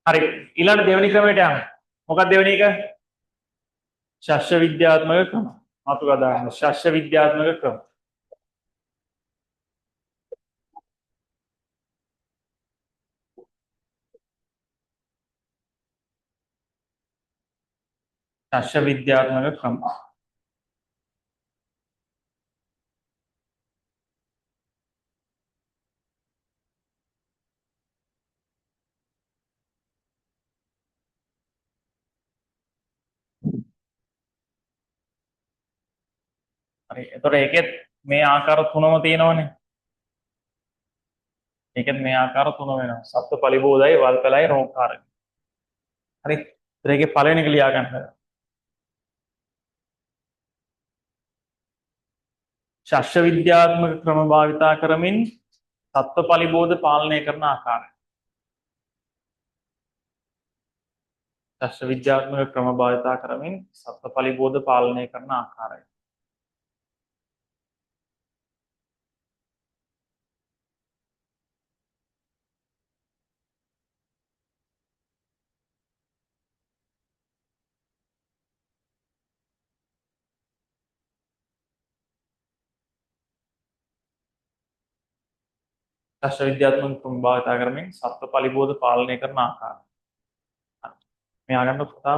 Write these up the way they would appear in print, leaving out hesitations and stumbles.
හරි ඊළඟ දෙවෙනි ක්‍රමයට යන්න. මොකක්ද දෙවෙනි එක? ශස්ත්‍ර විද්‍යාත්මක ක්‍රම. මාතෘකා දාන්න ශස්ත්‍ර විද්‍යාත්මක ක්‍රම. ශස්ත්‍ර විද්‍යාත්මක ක්‍රම. හරි එතකොට ඒකෙත් මේ ආකාර තුනම තියෙනවනේ. ඒකෙත් මේ ආකාර තුන වෙනවා. සත්ත්ව පරිබෝධයි වල්පලයි රෝගකාරක. හරි. ඒතර ඒකේ පළවෙනි එක ලියා ගන්න. ශස්ත්‍ර විද්‍යාත්මක ක්‍රම භාවිතා කරමින් සත්ත්ව පරිබෝධ පාලනය කරන ආකාරය. ශස්ත්‍ර විද්‍යාත්මක ක්‍රම භාවිතා කරමින් සත්ත්ව පරිබෝධ පාලනය කරන ආකාරය. ශස්ත්‍ර විද්‍යාත්මක ක්‍රම භාවිතා කරමින් සත්ත්ව පරිබෝධ පාලනය කරන ආකාරය. මෙයා ගන්න පුතා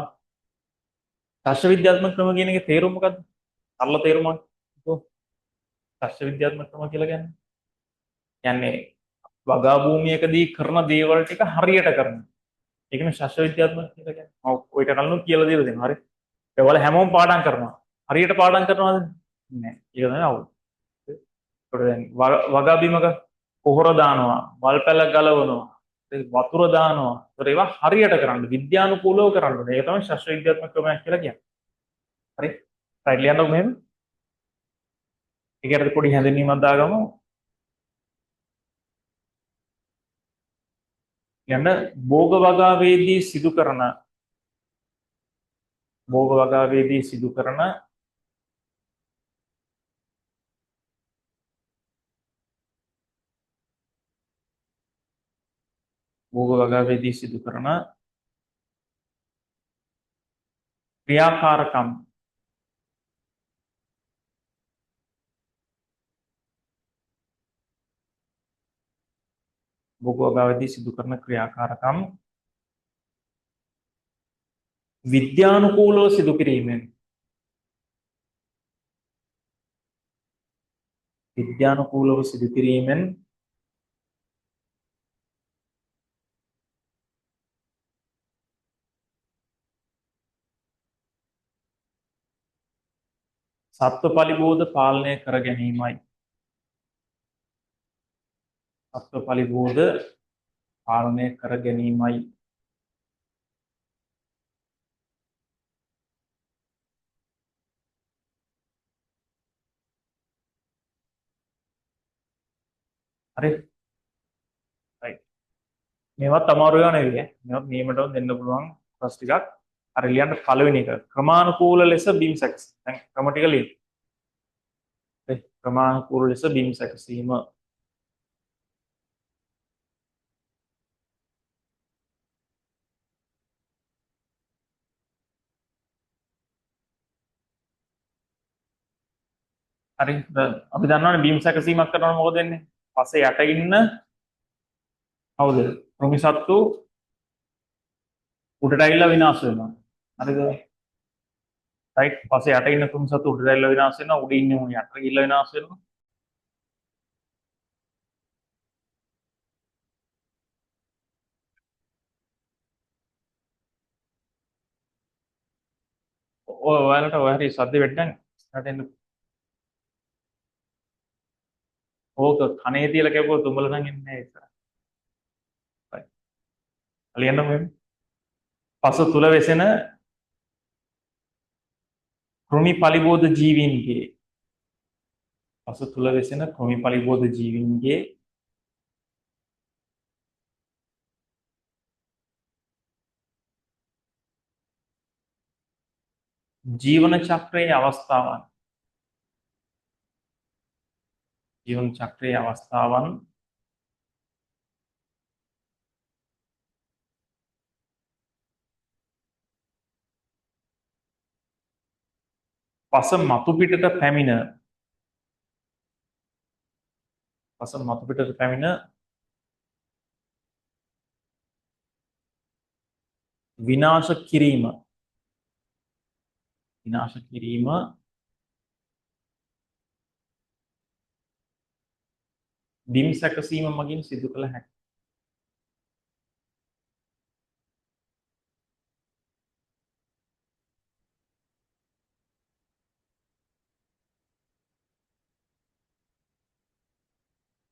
ශස්ත්‍ර විද්‍යාත්මක ක්‍රම කියන එකේ තේරුම මොකද්ද? සරල තේරුමක්. ශස්ත්‍ර විද්‍යාත්මක ක්‍රම කියලා කියන්නේ වගා භූමියකදී කරන දේවල් ටික හරියට කරනවා. ඒකනේ ශස්ත්‍ර විද්‍යාත්මක කියලා කියන්නේ. මම ඔයිට කලින් කියලා දීලා දෙනවා. හරි. ඒවල හැමෝම පාඩම් කරනවා. හරියට පාඩම් කරනවද? නෑ. ඒක තමයි අවුල. ඒකට දැන් වගා බිමක පොහොර දානවා, වල් පැල ගලවනවා, වතුර දානවා. ඒතර ඒවා හරියට කරන්න, විද්‍යානුකූලව කරන්න. ඒක තමයි ශස්ත්‍ර විද්‍යාත්මක ක්‍රමයක් කියලා කියන්නේ. හරි. රයිට් ලියන්නකො මෙහෙම. ඒකට පොඩි හැඳින්වීමක් දාගමු. යන්න භෝග වගාවේදී සිදු කරන භෝග වගාවේදී සිදු කරන භෝග වගාවේදී සිදු කරන ක්‍රියාකාරකම් භෝග වගාවේදී සිදු කරන ක්‍රියාකාරකම් විද්‍යානුකූලව සිදු කිරීමෙන් විද්‍යානුකූලව සිදු කිරීමෙන් සත්ව පරිබෝධ පාලනය කර ගැනීමයි. සත්ව පරිබෝධ පාලනය කර ගැනීමයි. හරි. right. මේවත් අමාරු ඒවා නෙවෙයි. මේවත් නියමටම දෙන්න පුළුවන් ප්‍රශ්න ටිකක්. අර ලියන්න පළවෙනි එක ක්‍රමානුකූල ලෙස බිම් සැකසීම. දැන් ක්‍රම ටික ලියන්න. ක්‍රමානුකූල ලෙස බිම් සැකසීම. හරි. අපි දන්නවනේ බිම් සැකසීමක් කරනකොට මොකද වෙන්නේ? පස්සේ යට ඉන්න කවුද? කෘමිසත්තු උඩට ඇවිල්ලා විනාශ වෙනවා. හරිද? රයිට්. පස්සේ යට ඉන්න කෘමිසත්තු උඩට ඇවිල්ලා විනාශ වෙනවා. උඩ ඉන්න උන් යට ගිහිල්ලා විනාශ වෙනවා. ඔය ඔයාලට ඔය හරි සද්ද වෙන්නේ නැහැ. ඕක කනේ තියලා කැපුවොත් උඹලා නම් එන්නේ නැහැ ඉස්සර. right. ලියන්න මෙහෙම. පස තුල වෙසෙන කෘමි පලිබෝධ ජීවීන්ගේ පස තුල වෙසෙන කෘමි පලිබෝධ ජීවීන්ගේ ජීවන චක්‍රයේ අවස්ථාවන් පස මතු පිටට පැමිණ පස මතු පිටට පැමිණ විනාශ කිරීම බිම් සැකසීම මගින් සිදු කළ හැකියි.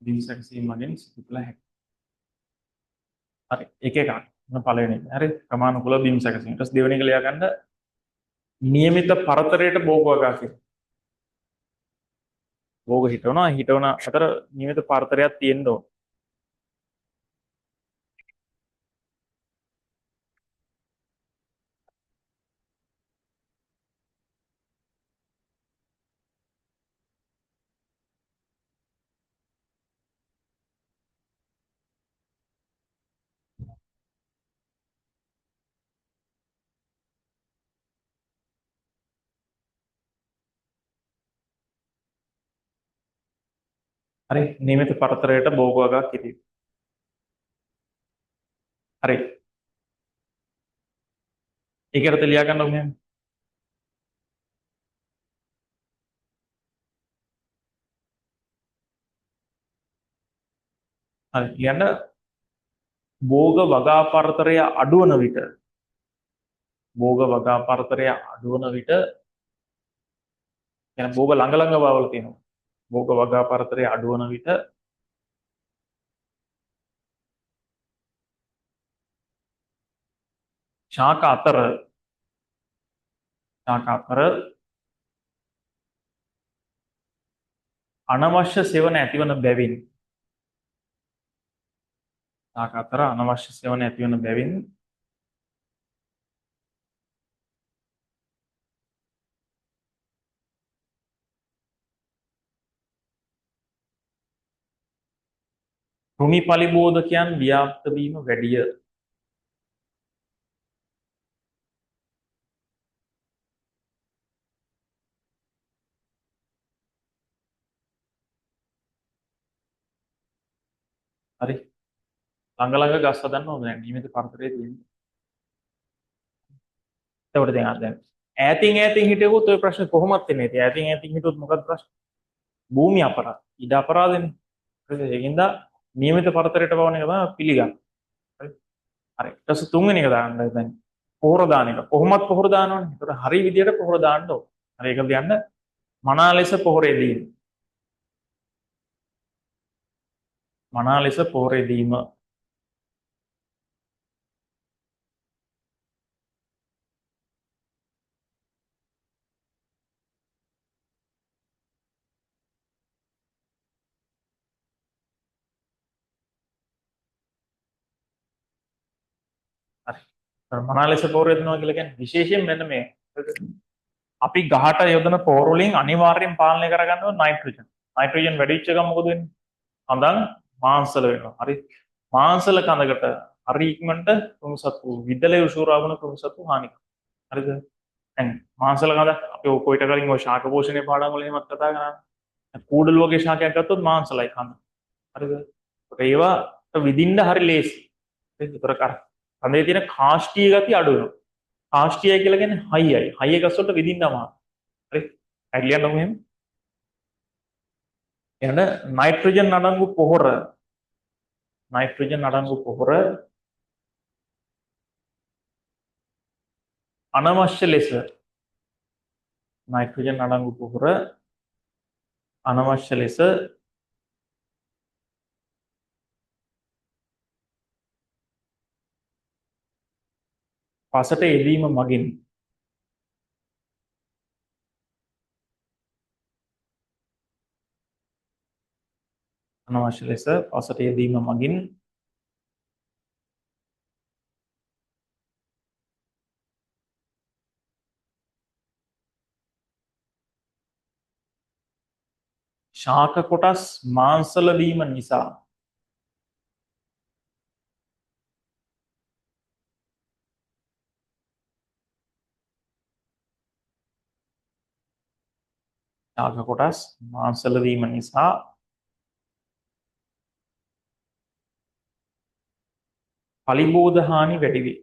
බිම් සැකසීම මගින් සිදු කළ හැකියි. හරි. එක එකක්. මොන පළවෙනි එක. හරි. ක්‍රමානුකූල බිම් සැකසීම. ඊට පස්සේ දෙවෙනි එක ලියා ගන්න નિયમિත පරතරයට භෝග වගා කිරීම. භෝග හිටවන අතර નિયમિત පරතරයක් තියෙන්න ඕන. හරි. નિયમિત පරතරයට භෝග වගා කිරීම. හරි. ඒකට ලියා ගන්න ඕනේ. හරි. කියන්න භෝග වගා පරතරය අඩුවන විට කියන භෝග ළඟ ළඟ බවල තියෙනවා. භෝග වගා පරතරය අඩුවන විට ශාක අතර අනවශ්‍ය සෙවණ ඇතිවන බැවින් කෘමි පලිබෝධකයන් ව්‍යාප්ත වීම වැඩිය. හරි. ළඟ ළඟ ගස් හදන්න ඕනේ නැහැ. නියමිත පරතරයේ තියෙන්නේ. එතකොට දැන් ඈතින් හිටියොත් ඔය ප්‍රශ්නේ කොහොමද එන්නේ? ඉතින් ඈතින් හිටියොත් මොකක්ද ප්‍රශ්නේ? භූමි අපරාධ. ඉඩ අපරාධනේ. හරිද? ඒකින්ද නියමිත පරතරයට බවන එක තමයි පිළිගන්න. හරි. හරි. ඊට පස්සේ තුන්වෙනි එක දාන්න දැන් පොහොර දාන එක. කොහොමත් පොහොර දානවනේ. ඒකට හරි විදියට පොහොර දාන්න ඕන. හරි ඒක කියන්න මනා ලෙස පොහොර දීම. හරි. මනා ලෙස පොහොර දෙනවා කියලා කියන්නේ විශේෂයෙන් මෙන්න මේ අපි ගහට යොදන පොහොර වලින් අනිවාර්යෙන් පාලනය කරගන්න ඕන නයිට්‍රජන්. නයිට්‍රජන් වැඩි වෙච්ච ගමන් මොකද වෙන්නේ? කඳන් මාංශල වෙනවා. හරි. මාංශල කඳකට හරි ඉක්මනට කුණුසතු විදලේ උෂුරාවන කුණුසතු හානි කරනවා. හරිද? දැන් මාංශල කඳ අපි ඔය කොයිට කලින් ඔය ශාක පෝෂණයේ පාඩම් වල එහෙමත් කතා කරා. කූඩළු වගේ ශාකයක් ගත්තොත් මාංශලයි කඳ. හරිද? ඒවා විදින්න හරි ලේසි. ඒතර කර කඳේ තියෙන කාෂ්ඨීය ගතිය අඩු වෙනවා. කාෂ්ඨීය කියලා කියන්නේ හයියයි. හයිය ගස් වලට විදින්න අමාරුයි. හරි. අයිඩියා නම් එහෙම. එන නයිට්‍රජන් අඩංගු පොහොර අනවශ්‍ය ලෙස පසට යෙදීම මගින් ශාක කොටස් මාංශල වීම නිසා ශාක කොටස් මාංශල වීම නිසා පලිබෝධ හානි වැඩි වේ.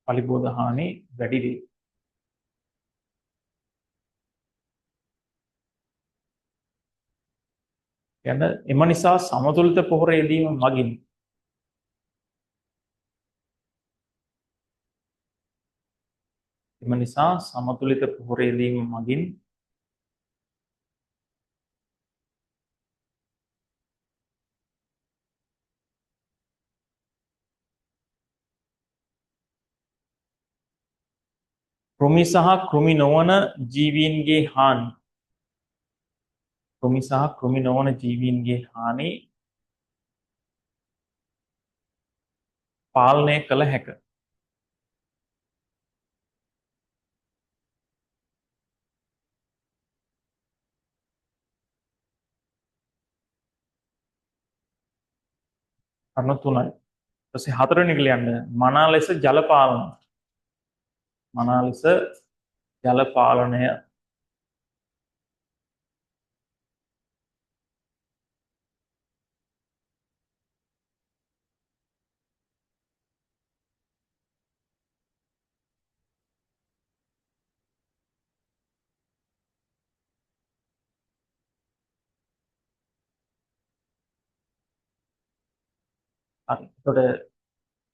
පලිබෝධ හානි වැඩි වේ. යන එම නිසා සමතුලිත පොහොර යෙදීම මගින් එම නිසා සමතුලිත පොහොර යෙදීම මගින් කෘමි සහ කෘමි නොවන ජීවීන්ගේ හානි කෘමි සහ කෘමි නොවන ජීවීන්ගේ හානි පාලනය කළ හැක. කරුණු තුනයි. ඊට පස්සේ හතරවෙනි එක ලියන්න මනා ලෙස ජල පාලනය. මනා ලෙස ජල පාලනය හරි. එතකොට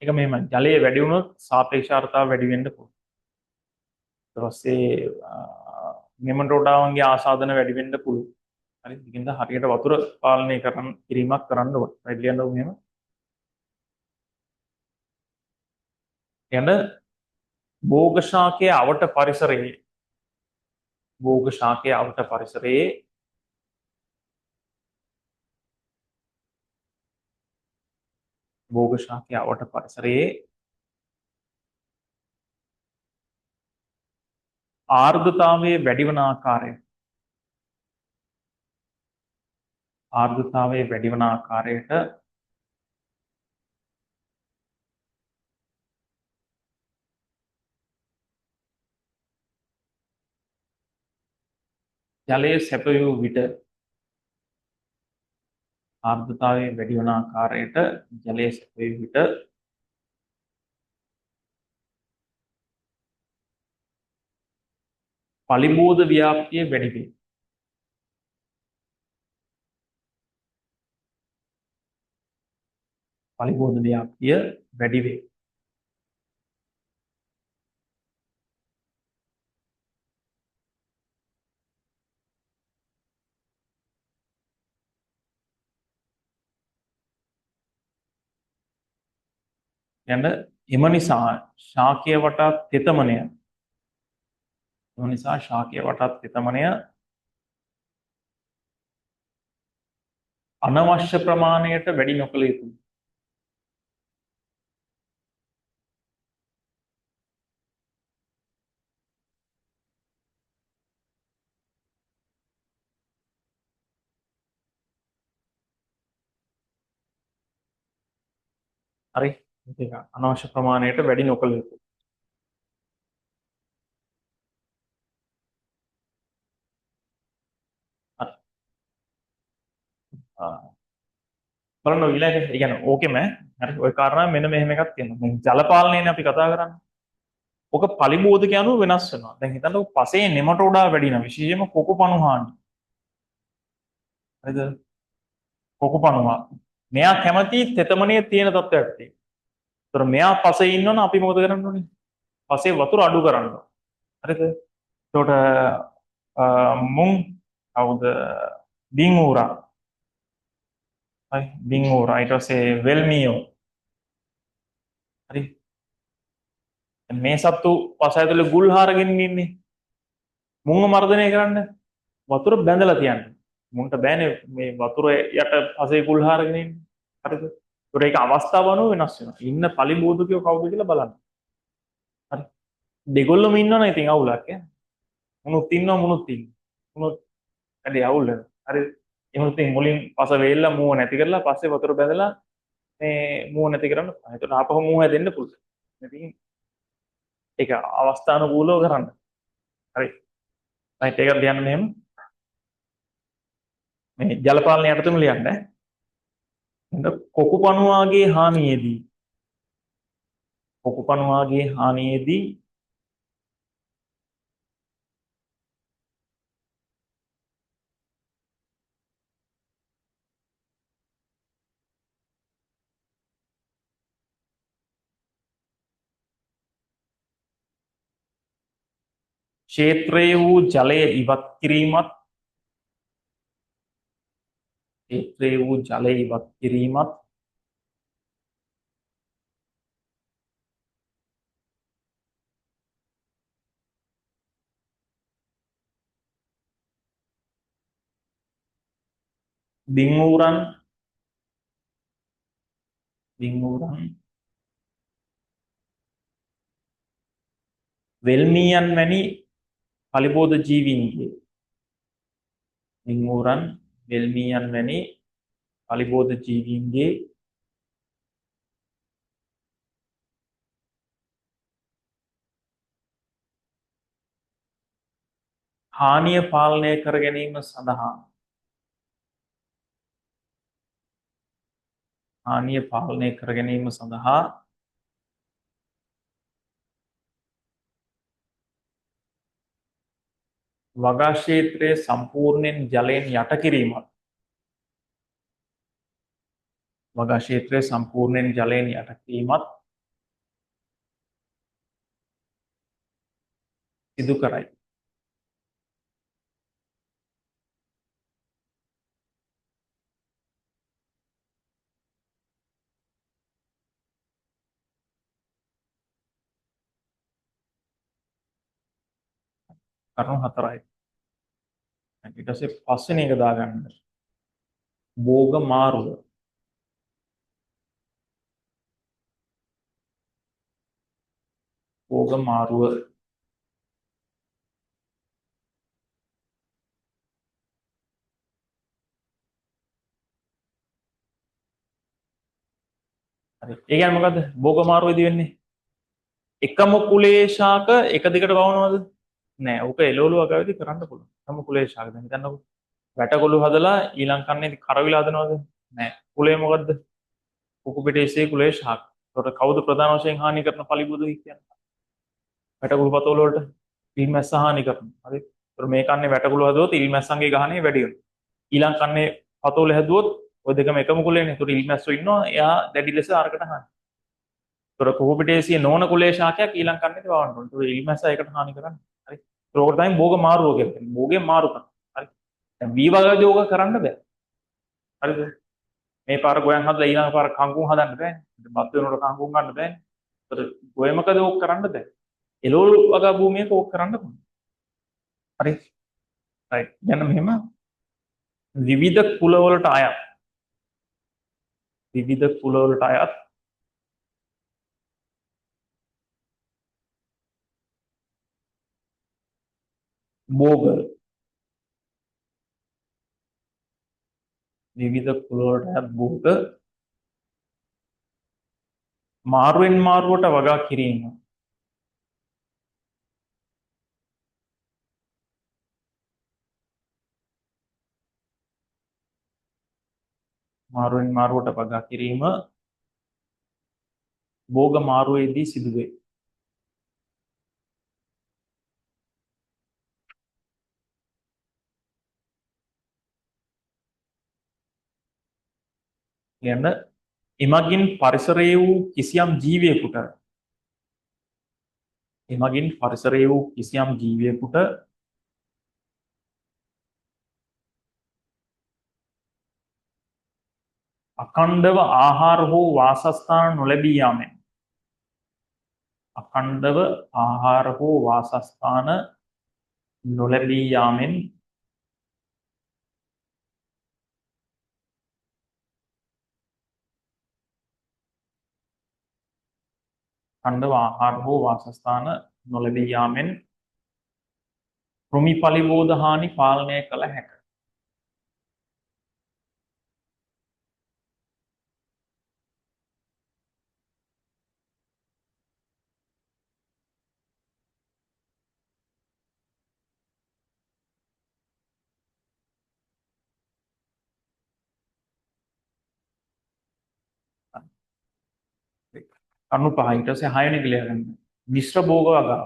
ඒක මෙහෙම ජලයේ වැඩි වුණොත් සාපේක්ෂතාව වැඩි වෙන්න පුළුවන්. ඊට පස්සේ නෙමටෝඩාවන්ගේ ආසාදන වැඩි වෙන්න පුළුවන්. හරි. ඒකින්ද හරියට වතුර පාලනය කිරීමක් කරන්න ඕනේ. හරි ලියන්න ඕනේ මෙහෙම. යන භෝග ශාකයේ අවට පරිසරයේ භෝග ශාකයේ අවට පරිසරයේ භෝග ශාකයේ අවට පරිසරයේ ආර්ද්‍රතාවයේ වැඩි වන ආකාරය ආර්ද්‍රතාවයේ වැඩි වන ආකාරයට ජලයේ සැපයූ විට ආර්ද්‍රතාවයේ වැඩි වන ආකාරයට ජලයේ සැපයූ විට පලිබෝධ ව්‍යාප්තිය වැඩි වේ. පලිබෝධ ව්‍යාප්තිය වැඩි වේ. යන එම නිසා ශාකයේ වටා තෙතමනය එම නිසා ශාකයේ වටා තෙතමනය අනවශ්‍ය ප්‍රමාණයට වැඩි නොකළ යුතුයි. හරි. ඒක අනවශ්‍ය ප්‍රමාණයට වැඩි නොකළ යුතුයි. හරි. බලන්න ඊළඟ ඒ කියන්නේ ඕකෙම හරි ওই කාරණා මෙන්න මෙහෙම එකක් තියෙනවා. දැන් ජල පාලනයනේ අපි කතා කරන්නේ. ඔක පලිබෝධක අනුව වෙනස් වෙනවා. දැන් හිතන්න පසේ නෙමටෝඩා වැඩි නම් විශේෂයෙන්ම කොකුපණු හානි. හරිද? කොකුපණුවා. මෙයා කැමති තෙතමනයේ තියෙන තත්ත්වයක් තියෙනවා. ඒතර මෙයා පසේ ඉන්නවනම් අපි මොකද කරන්න ඕනේ? පසේ වතුර අඩු කරන්න ඕනේ. හරිද? එතකොට මුං කවුද බින් ඌරා. හරි බින් ඌරා ඊට පස්සේ වෙල්මියෝ. හරි. මේ සත්තු පස ඇතුලේ ගුල් හාරගෙන ඉන්නේ. මුංග මර්ධනය කරන්න වතුර බැඳලා තියන්න. මුන්ට බෑනේ මේ වතුර යට පසේ ගුල් හාරගෙන ඉන්නේ. හරිද? ඒක අවස්ථාව අනුව වෙනස් වෙනවා. ඉන්න පලිබෝධකයෝ කවුද කියලා බලන්න. හරි. දෙගොල්ලම ඉන්නවනේ ඉතින් අවුලක් ඈ. මුනුත් ඉන්නවා මුනුත් ඉන්නවා. මුනුත් ඇයි අවුල් වෙනවා. හරි. එහෙනම් ඉතින් මුලින් පස වේල්ලා මූව නැති කරලා පස්සේ වතුර බැදලා මේ මූව නැති කරන්න. එතකොට ආපහු මූව හැදෙන්න පුළුවන්. ඉතින් ඒක අවස්ථානුකූලව කරන්න. හරි. රයිට් ඒකත් ලියන්න මෙහෙම. මේ ජල පාලනය යටතේම ලියන්න. කොකුපණුවාගේ හානියේදී කොකුපණුවාගේ හානියේදී ක්ෂේත්‍රයේ වූ ජලය ඉවත් කිරීමත් ක්ෂේත්‍රයේ වූ ජලය ඉවත් කිරීමත් දින්ඌරන් වෙල්මීයන් වැනි පලිබෝධ ජීවීන්ගේ දින්ඌරන් වෙල්මීයන් වැනි පලිබෝධ ජීවීන්ගේ හානිය පාලනය කර ගැනීම සඳහා හානිය පාලනය කර ගැනීම සඳහා වගා ක්ෂේත්‍රයේ සම්පූර්ණයෙන් ජලයෙන් යට කිරීමත් වගා ක්ෂේත්‍රයේ සම්පූර්ණයෙන් ජලයෙන් යට කිරීමත් සිදු කරයි. කරුණු හතරයි. ඊට පස්සේ පස්වෙනි එක දාගන්න. භෝග මාරුව. භෝග මාරුව හරි. ඒ කියන්නේ මොකද්ද? භෝග මාරුවේදී වෙන්නේ එකම කුලේ ශාක එක දිගට වවනවද? නෑ. ඕක එළවලු වගාවේදී කරන්න පුළුවන්. එකම කුලේ ශාක දැන් හිතන්නකෝ. වැටකොළු හදලා ඊළඟ කන්නේදී කරවිලා හදනවද? නෑ. කුලේ මොකද්ද? කුකු පිටේසේ කුලේ ශාක. ඒකට කවුද ප්‍රධාන වශයෙන් හානි කරන පලිබුදු කියන්නේ? වැටකුළු පතෝල වලට ඉල්මැස්ස හානි කරනවා. හරි. ඒතර මේ කන්නේ වැටකුළු හදුවොත් ඉල්මැස්සන්ගේ ගහණය වැඩි වෙනවා. ඊළඟ කන්නේ පතෝල හැදුවොත් ඔය දෙකම එකම කුලේනේ. ඒතර ඉල්මැස්සෝ ඉන්නවා. එයා දැඩි ලෙස අරකට හානි. ඒතර කුකු පිටේසිය නොවන කුලේ ශාකයක් ඊළඟ කන්නේදී වවන්න ඕනේ. ඒතර ඉල්මැස්ස ඒකට හානි කරන්නේ. හරි. ඒකට තමයි භෝග මාරුව කියන්නේ. භෝගේ මාරු කරනවා. හරි. දැන් වී වගාවේ ඕක කරන්න බෑ. හරිද? මේ පාර ගෝයන් හදලා ඊළඟ පාර කංකුම් හදන්න බෑනේ. බත් වෙනකොට කංකුම් ගන්න බෑනේ. ඒතර ගෝයමකද ඕක කරන්න බෑ. එළවලු වගා භූමියක ඕක කරන්න පුළුවන්. හරි. රයිට්. දැන් මෙහෙම විවිධ කුලවලට අයත් භෝග විවිධ කුලවලට අයත් භෝග මාරුවෙන් මාරුවට වගා කිරීම මාරුවෙන් මාරුවට වගා කිරීම භෝග මාරුවේදී සිදුවේ. කියන්න එමගින් පරිසරයේ වූ කිසියම් ජීවියෙකුට අඛණ්ඩව ආහාර හෝ වාසස්ථාන නොලැබී යාමෙන් අඛණ්ඩව ආහාර හෝ වාසස්ථාන නොලැබී යාමෙන් අඛණ්ඩව ආහාර හෝ වාසස්ථාන නොලැබී යාමෙන් කෘමි පලිබෝධ හානි පාලනය කළ හැක. කරුණු පහ ඊට පස්සේ 6 වෙනි එක ලියා ගන්න. මිශ්‍ර භෝග වගාව.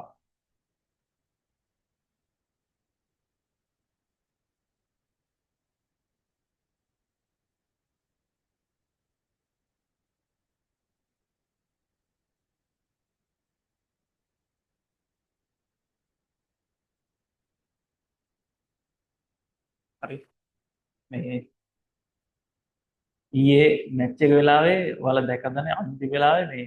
හරි. මේ ඊයේ මැච් එක වෙලාවේ ඔයාලා දැක්කද නේ අන්තිම වෙලාවේ මේ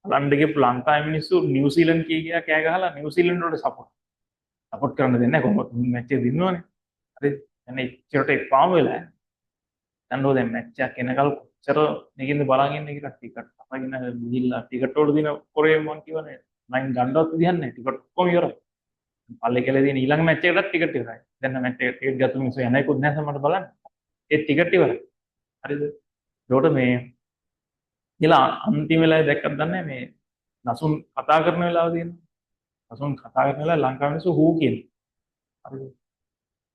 ලන්ඩන්ගේ ලංකාවේ මිනිස්සු නිව්සීලන්ත කියා කෑ ගහලා නිව්සීලන්ත වලට සපෝට් කරන්න දෙන්නේ නැහැ කොහොමද මැච් එක දිනනවනේ. හරි. එන්නේ ඉච්චරට එපාම වෙලා දැන් රෝ දැන් මැච් එකක් එනකල් කොච්චර මේකින්ද බලන් ඉන්නේ කියලා ටිකට් අරගෙන ගිහිල්ලා ටිකට් වල දින කොරේ මං කියවනේ මම ගන්නවත් විදිහක් නැහැ ටිකට් කොහොම ඉවරයි. පල්ලේ කියලා තියෙන ඊළඟ මැච් එකටත් ටිකට් ඉවරයි. දැන් මැච් එක ටිකට් ගත්ත මිනිස්සු යන්නේකුත් නැහැ සමහරට බලන්න. ඒ ටිකට් ඉවරයි. හරිද? ඒකට මේ කියලා අන්තිම වෙලාවේ දැක්කද දන්නේ මේ නසුන් කතා කරන වෙලාව තියෙනවා. නසුන් කතා කරන වෙලාව ලංකාවේ මිනිස්සු හූ කියනවා. හරිද?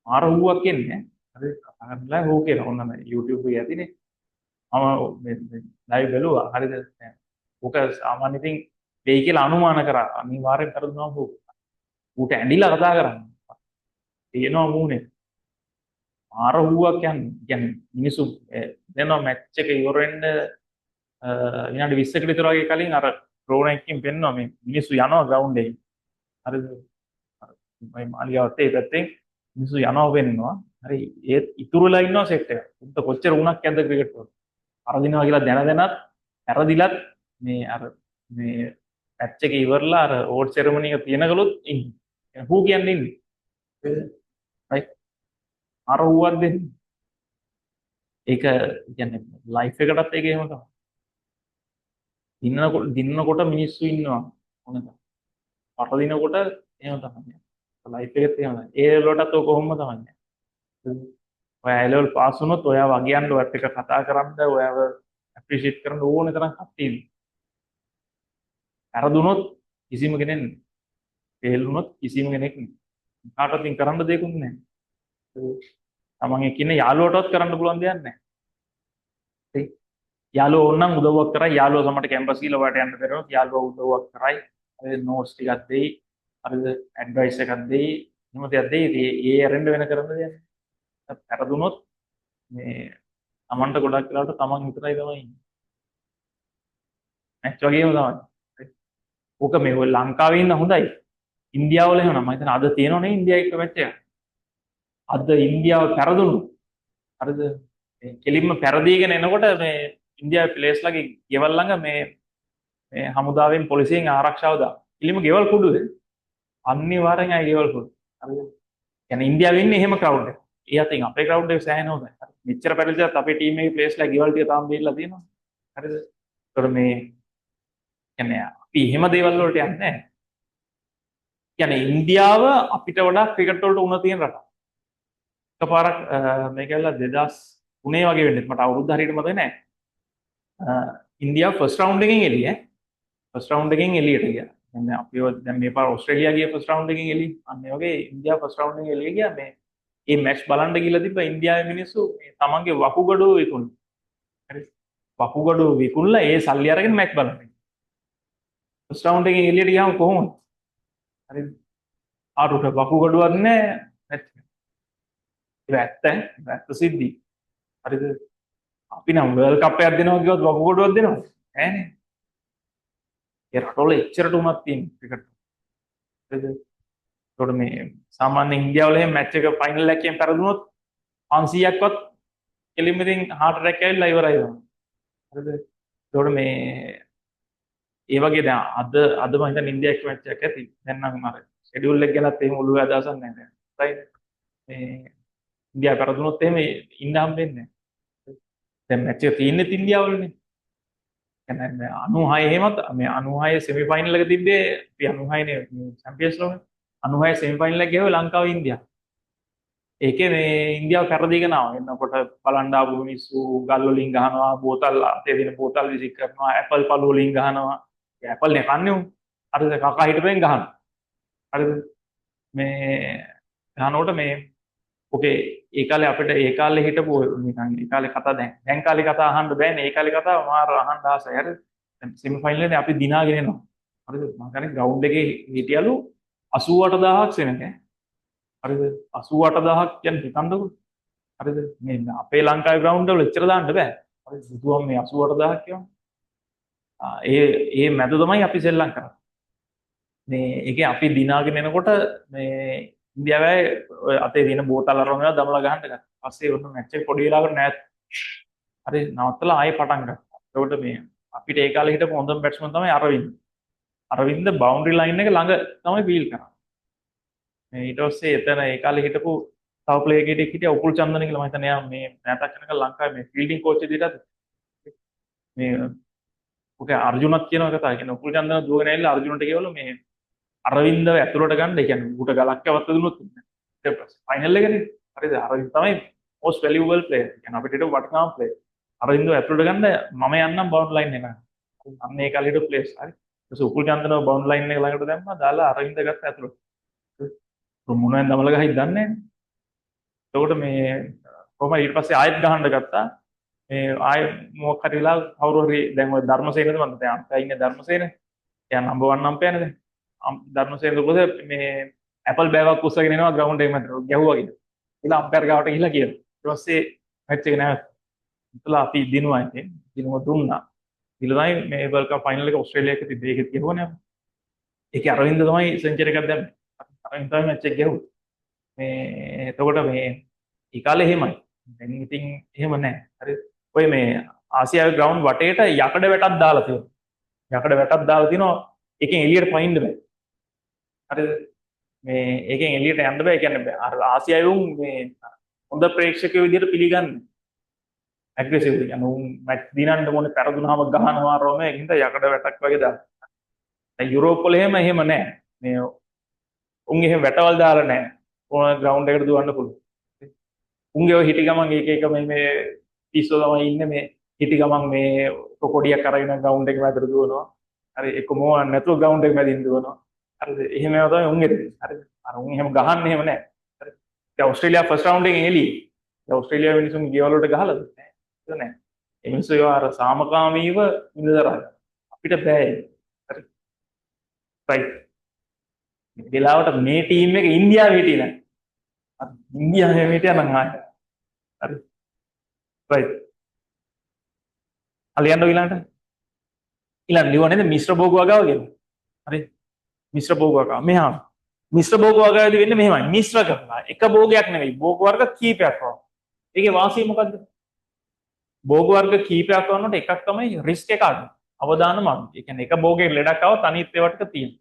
මාර හූවක් කියන්නේ. හරිද? කතා කරන වෙලාව හූ කියනවා. ඔන්න මේ YouTube එකේ ඇතිනේ. මම මේ ලයිව් බැලුවා. හරිද? ඔක සාමාන්‍ය ඉතින් වෙයි කියලා අනුමාන කරා. අනිවාර්යෙන් කරදුනා හූ. ඌට ඇඬිලා කතා කරන්නේ. තියෙනවා මූනේ. මාර හුවක් කියන්නේ මිනිස්සු දෙනවා මැච් එක ඉවර වෙන්න විනාඩි 20කට විතර වගේ කලින් අර ඩ්‍රෝන් එකකින් පෙන්වනවා මේ මිනිස්සු යනවා ග්‍රවුන්ඩ් එකේ. හරිද? මම මාලියාවත් ඒ පැත්තෙන් මිනිස්සු යනවා වෙන්නවා. හරි ඒත් ඉතුරුලා ඉන්නවා සෙට් එක. උන්ට කොච්චර උණක් ඇද්ද ක්‍රිකට් වල. අරදිනවා කියලා දැනදැනත් ඇරදිලත් මේ අර මේ මැච් එක ඉවරලා අර ඕඩ් සෙරමනි එක තියනකලුත් ඉන්නේ. හූ කියන්නේ ඉන්නේ. right අර හුවක් දෙන්නේ. ඒක කියන්නේ ලයිෆ් එකටත් ඒක එහෙම තමයි. දිනනකොට මිනිස්සු ඉන්නවා. මොනද? පට දිනකොට එහෙම තමයි. ලයිෆ් එකෙත් එහෙම තමයි. ඒ වලටත් ඔය කොහොම තමයි. ඔය A level පාස් වුණොත් ඔයා වගයන්ඩ ඔයත් එක කතා කරන්න ඔයාව ඇප්‍රීෂিয়েට් කරන්න ඕන තරම් කට්ටිය ඉන්නවා. වැරදුනොත් කිසිම කෙනෙක් නෑ. ෆේල් වුණොත් කිසිම කෙනෙක් නෑ. කාටවත් ඉන් කරන්න දෙයක් නෑ. තමන් එක්ක ඉන්න යාළුවටවත් කරන්න පුළුවන් දෙයක් නෑ. හරි. යාළුවෝ ඕනනම් උදව්වක් කරයි. යාළුවෝ සමහරට කැම්පස් ගිහලා ඔයාලට යන්න බැරිවොත් යාළුවෝ උදව්වක් කරයි. හරි නෝට්ස් ටිකක් දෙයි. හරිද? ඇඩ්වයිස් එකක් දෙයි. එහෙම දෙයක් දෙයි. ඒ ඇරෙන්න වෙන කරන්න දෙයක් නෑ. වැරදුනොත් මේ තමන්ට ගොඩක් වෙලාවට තමන් විතරයි තමයි ඉන්නේ. මැච් වගේම තමයි. ඕක මේ ඔය ලංකාවේ ඉන්න හොඳයි. ඉන්දියාව වල එහෙම නම මම හිතන අද තියෙනවනේ ඉන්දියා එක්ක මැච් එක. අද ඉන්දියාව පෙරදුණු. හරිද? මේ කෙලින්ම පෙරදීගෙන එනකොට මේ ඉන්දියාවේ ප්ලේස්ලාගේ ගෙවල් ළඟ මේ හමුදාවෙන් පොලිසියෙන් ආරක්ෂාව දා. කෙලින්ම ගෙවල් කුඩුවේ. අනිවාර්යෙන් අය ගෙවල් කුඩු. හරිද? يعني ඉන්දියාවේ ඉන්නේ එහෙම ක්‍රවුඩ් එක. ඒ අතින් අපේ ක්‍රවුඩ් එක සෑහෙන හොඳයි. මෙච්චර පැටලිච්චත් අපේ ටීම් එකේ ප්ලේස්ලා ගෙවල් ටික තාම බේරලා තියෙනවා. හරිද? ඒතර මේ කියන්නේ අපි එහෙම දේවල් වලට යන්නේ නැහැ. කියන්නේ ඉන්දියාව අපිට වඩා ක්‍රිකට් වලට උණ තියෙන රටක්. එකපාරක් මේක ඇවිල්ලා 2003 වගේ වෙන්නේ මට අවුරුද්ද හරියට මතක නැහැ. ඉන්දියාව ෆස්ට් රවුන්ඩ් එකෙන් එළිය. ෆස්ට් රවුන්ඩ් එකෙන් එළියට ගියා. දැන් අපි දැන් මේ පාර ඕස්ට්‍රේලියා ගිය ෆස්ට් රවුන්ඩ් එකෙන් එළිය. අන්න ඒ වගේ ඉන්දියාව ෆස්ට් රවුන්ඩ් එකෙන් එළිය ගියා මේ මැච් බලන්න ගිහලා තිබ්බ ඉන්දියාවේ මිනිස්සු මේ තමන්ගේ වකුගඩුව විකුණුවා. හරි. වකුගඩුව විකුණලා ඒ සල්ලි අරගෙන මැච් බලන්න. ෆස්ට් රවුන්ඩ් එකෙන් එළියට ගියාම කොහොමද? හරිද? ආරුට වකුගඩුවක් නැහැ. ඇත්ත සිද්ධි. හරිද? අපි නම් වර්ල්ඩ් කප් එකක් දෙනවා කිව්වොත් වකුගඩුවක් දෙනවා. නෑනේ. ඒ රටවල එච්චරට උනක් තියෙන ක්‍රිකට්. හරිද? ඒකට මේ සාමාන්‍ය ඉන්දියාවල එහෙම මැච් එක ෆයිනල් එකකින් පෙරදුනොත් 500ක්වත් කෙලින්ම ඉතින් හાર્ට් ඇටැක් ඇවිල්ලා ඉවරයි තමයි. හරිද? ඒකට මේ ඒ වගේ දැන් අද මම හිතන්නේ ඉන්දියාව එක්ක මැච් එකක් ඇති. දැන් නම් අර ෂෙඩියුල් එක ගැනත් එහෙම ඔළුවේ අදහසක් නැහැ දැන්. රයිට්. මේ ඉන්දියාව පෙරදුනොත් එහෙම ඉන්න හම්බෙන්නේ නැහැ. දැන් මැච් එක තියෙන්නේ ඉන්දියාවලනේ. කියන්නේ 96 එහෙමත් මේ 96 සෙමි ෆයිනල් එක තිබ්බේ අපි 96 නේ චැම්පියන්ස් ලෝනේ. 96 සෙමි ෆයිනල් එක ගියාවේ ලංකාව ඉන්දියාව. ඒකේ මේ ඉන්දියාව පෙරදීගෙන ආවා. එන්නකොට බලන් ආපු මිනිස්සු ගල් වලින් ගහනවා, බෝතල් අතේ දෙන බෝතල් විසික් කරනවා, ඇපල් පළු වලින් ගහනවා. ඇපල් නේ කන්නේ උන්. හරිද? කකා හිටපෙන් ගහනවා. හරිද? මේ ගහනකොට මේ ඔකේ ඒ කාලේ අපිට ඒ කාලේ හිටපු නිකන් ඒ කාලේ කතා දැන් කාලේ කතා අහන්න බෑනේ. ඒ කාලේ කතාව මාර අහන්න ආසයි. හරිද? සෙමි ෆයිනල් එකේ අපි දිනාගෙන එනවා. හරිද? මම කියන්නේ ග්‍රවුන්ඩ් එකේ හිටියලු 88000ක් සෙනඟ. හරිද? 88000ක් කියන්නේ හිතන්නකෝ. හරිද? මේ අපේ ලංකාවේ ග්‍රවුන්ඩ් වල එච්චර දාන්න බෑ. හරිද? බුදුහාම මේ 88000ක් කියනවා. ඒ මැද තමයි අපි සෙල්ලම් කරන්නේ. මේ ඒකේ අපි දිනාගෙන එනකොට මේ ඉන්දියාවේ ඔය අතේ දින බෝතල් අරගෙන යනවා දමලා ගහන්න ගත්තා. පස්සේ ඔන්න මැච් එක පොඩි වෙලාවකට නෑත්. හරි නවත්තලා ආයෙ පටන් ගත්තා. ඒකට මේ අපිට ඒ කාලේ හිටපු හොඳම බැට්ස්මන් තමයි අරවින්ද. අරවින්ද බවුන්ඩරි ලයින් එක ළඟ තමයි ෆීල් කරන්නේ. මේ ඊට පස්සේ එතන ඒ කාලේ හිටපු තව ප්ලේයර් කෙනෙක් හිටියා උපුල් චන්දන කියලා මම හිතන්නේ එයා මේ නැතක් වෙනකන් ලංකාවේ මේ ෆීල්ඩින් කෝච් විදිහට මේ ඔකේ අර්ජුනත් කියන එක තමයි. කියන්නේ උපුල් චන්දන දුවගෙන ඇවිල්ලා අර්ජුනට කියවලු මේ අරවින්දව ඇතුළට ගන්න. ඒ කියන්නේ ඌට ගලක් යවත් දුන්නොත් ඊට පස්සේ ෆයිනල් එකනේ. හරිද? අරවින්ද තමයි most valuable player. කියන්නේ අපිට හිටපු වටිනාම player. අරවින්දව ඇතුළට ගන්න මම යන්නම් බවුන්ඩ් ලයින් එක. අන්න ඒ කාලේ හිටපු ප්ලේයර්ස්. හරි. ඊට උපුල් චන්දනව බවුන්ඩ් ලයින් එක ළඟට දැම්මා. දාලා අරවින්ද ගත්ත ඇතුළට. මොනවෙන් දමල ගහයි දන්නේ නැහැ. එතකොට මේ කොහොම ඊට පස්සේ ආයෙත් ගහන්න ගත්තා. මේ ආයෙ මොකක් හරි වෙලා කවුරු හරි දැන් ඔය ධර්මසේනද මන්ද දැන් අම්පයා ඉන්නේ ධර්මසේන. එයා නම්බර් 1 අම්පයානේ දැන්. ධර්මසේන දුපස මේ ඇපල් බෑවක් උස්සගෙන එනවා ග්‍රවුන්ඩ් එකේ මැද ගැහුවා කියලා. ඊළඟ අම්පයර් ගාවට ගිහිල්ලා කියනවා. ඊට පස්සේ මැච් එක නෑ. ඉතලා අපි දිනුවා ඉතින්. දිනුව දුන්නා. ඊළඟයි මේ වර්ල්ඩ් කප් ෆයිනල් එක ඕස්ට්‍රේලියාව එක්ක තිබ්බේ. ඒකත් ගැහුවානේ අපි. ඒකේ අරවින්ද තමයි සෙන්චරි එකක් දැම්මේ. අරවින්ද තමයි මැච් එක ගැහුවා. මේ එතකොට මේ ඒ කාලේ එහෙමයි. දැන් ඉතින් එහෙම නැහැ. හරි. ඔය මේ ආසියාවේ ග්‍රවුන්ඩ් වටේට යකඩ වැටක් දාලා තියෙනවා. යකඩ වැටක් දාලා තිනවා. එකෙන් එළියට පනින්න බෑ. හරිද? මේ එකෙන් එළියට යන්න බෑ. කියන්නේ අර ආසියාවේ උන් මේ හොඳ ප්‍රේක්ෂකයෝ විදිහට පිළිගන්නේ. ඇග්‍රෙසිව් කියන්නේ උන් මැච් දිනන්න මොනේ පෙරදුනහම ගහනවා රෝම ඒකින්ද යකඩ වැටක් වගේ දාලා. දැන් යුරෝප් වල එහෙම නැහැ. මේ උන් එහෙම වැටවල් දාලා නැහැ. ඕන ග්‍රවුන්ඩ් එකට දුවන්න පුළුවන්. උන්ගේ ඔය හිටි ගමන් එක මේ පිස්සෝ තමයි ඉන්නේ මේ හිටි ගමන් මේ කොකොඩියක් අරගෙන ග්‍රවුන්ඩ් එක මැදට දුවනවා. හරි එක්ක මොනවා නැතුව ග්‍රවුන්ඩ් එක මැදින් දුවනවා. හරිද? එහෙම ඒවා තමයි උන්ගේ දෙන්නේ. හරිද? අර උන් එහෙම ගහන්නේ එහෙම නැහැ. හරිද? දැන් ඕස්ට්‍රේලියාව ෆස්ට් රවුන්ඩ් එකෙන් එළියේ. දැන් ඕස්ට්‍රේලියාව මිනිසුන් ගෙවල් වලට ගහලාද? නැහැ. ඒක නැහැ. ඒ මිනිස්සු ඒවා අර සාමකාමීව ඉඳලා අපිට බෑ. හරි. රයිට්. වෙලාවට මේ ටීම් එක ඉන්දියාවේ හිටියේ නැහැ. ඉන්දියාවේ හිටියා නම් ආයි. හරි. රයිට්. අලියන්න ඊළඟට. ඊළඟ ලියුවා නේද මිශ්‍ර භෝග වගාව කියලා. හරි. මිශ්‍ර භෝග වගාව. මෙහා. මිශ්‍ර භෝග වගාවේදී වෙන්නේ මෙහෙමයි. මිශ්‍ර කරලා එක භෝගයක් නෙවෙයි. භෝග වර්ග කීපයක් වගේ. ඒකේ වාසිය මොකද්ද? භෝග වර්ග කීපයක් වන්නොත් එකක් තමයි රිස්ක් එක අඩු. අවදානම අඩු. ඒ කියන්නේ එක භෝගයක ලෙඩක් આવත් අනිත් ඒවා ටික තියෙනවා.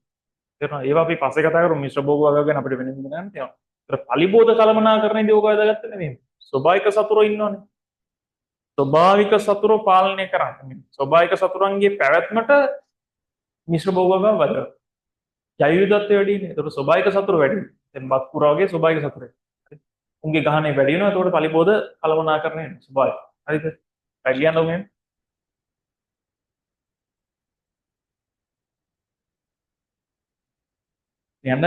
තේරුණා? ඒවා අපි පස්සේ කතා කරමු. මිශ්‍ර භෝග වගාව ගැන අපිට වෙන දෙයක් නෑ. පලිබෝධ කළමනාකරණයේදී ඕක වැදගත් නෙමෙයි. ස්වභාවික සතුරෝ ඉන්නෝනේ. ස්වභාවික සතුරෝ පාලනය කරන්නේ. ස්වභාවික සතුරන්ගේ පැවැත්මට මිශ්‍ර භෝග වගාව වැදගත්. ජෛව විවිධත්වය වැඩි නේ. ඒතකොට ස්වභාවික සතුරු වැඩි. දැන් බත් පුරා වගේ ස්වභාවික සතුරේ. හරි. උන්ගේ ගහනේ වැඩි වෙනවා. ඒතකොට පලිබෝධ කළමනාකරණය වෙනවා. ස්වභාවික. හරිද? පැගලියන්න ඕනේ. යන්න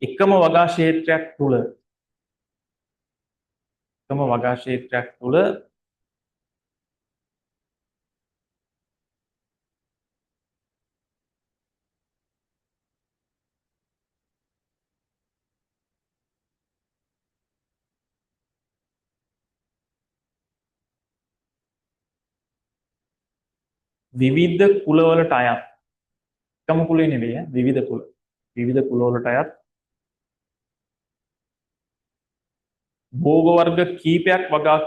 එකම වගා ක්ෂේත්‍රයක් තුල විවිධ කුලවලට අයත් එකම කුලේ නෙවෙයි විවිධ කුලවලට අයත් භෝග වර්ග කීපයක් වගා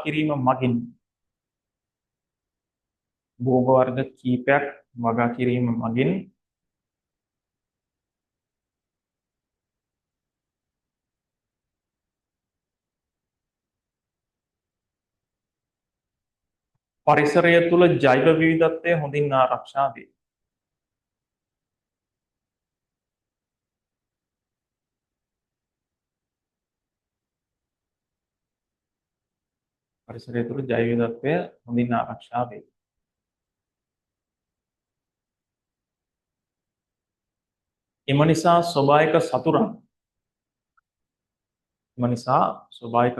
කිරීම මගින් පරිසරය තුළ ජෛව විවිධත්වය හොඳින් ආරක්ෂා වේ. පරිසරය තුළ ජෛව විවිධත්වය හොඳින් ආරක්ෂා වේ. එම නිසා ස්වභාවික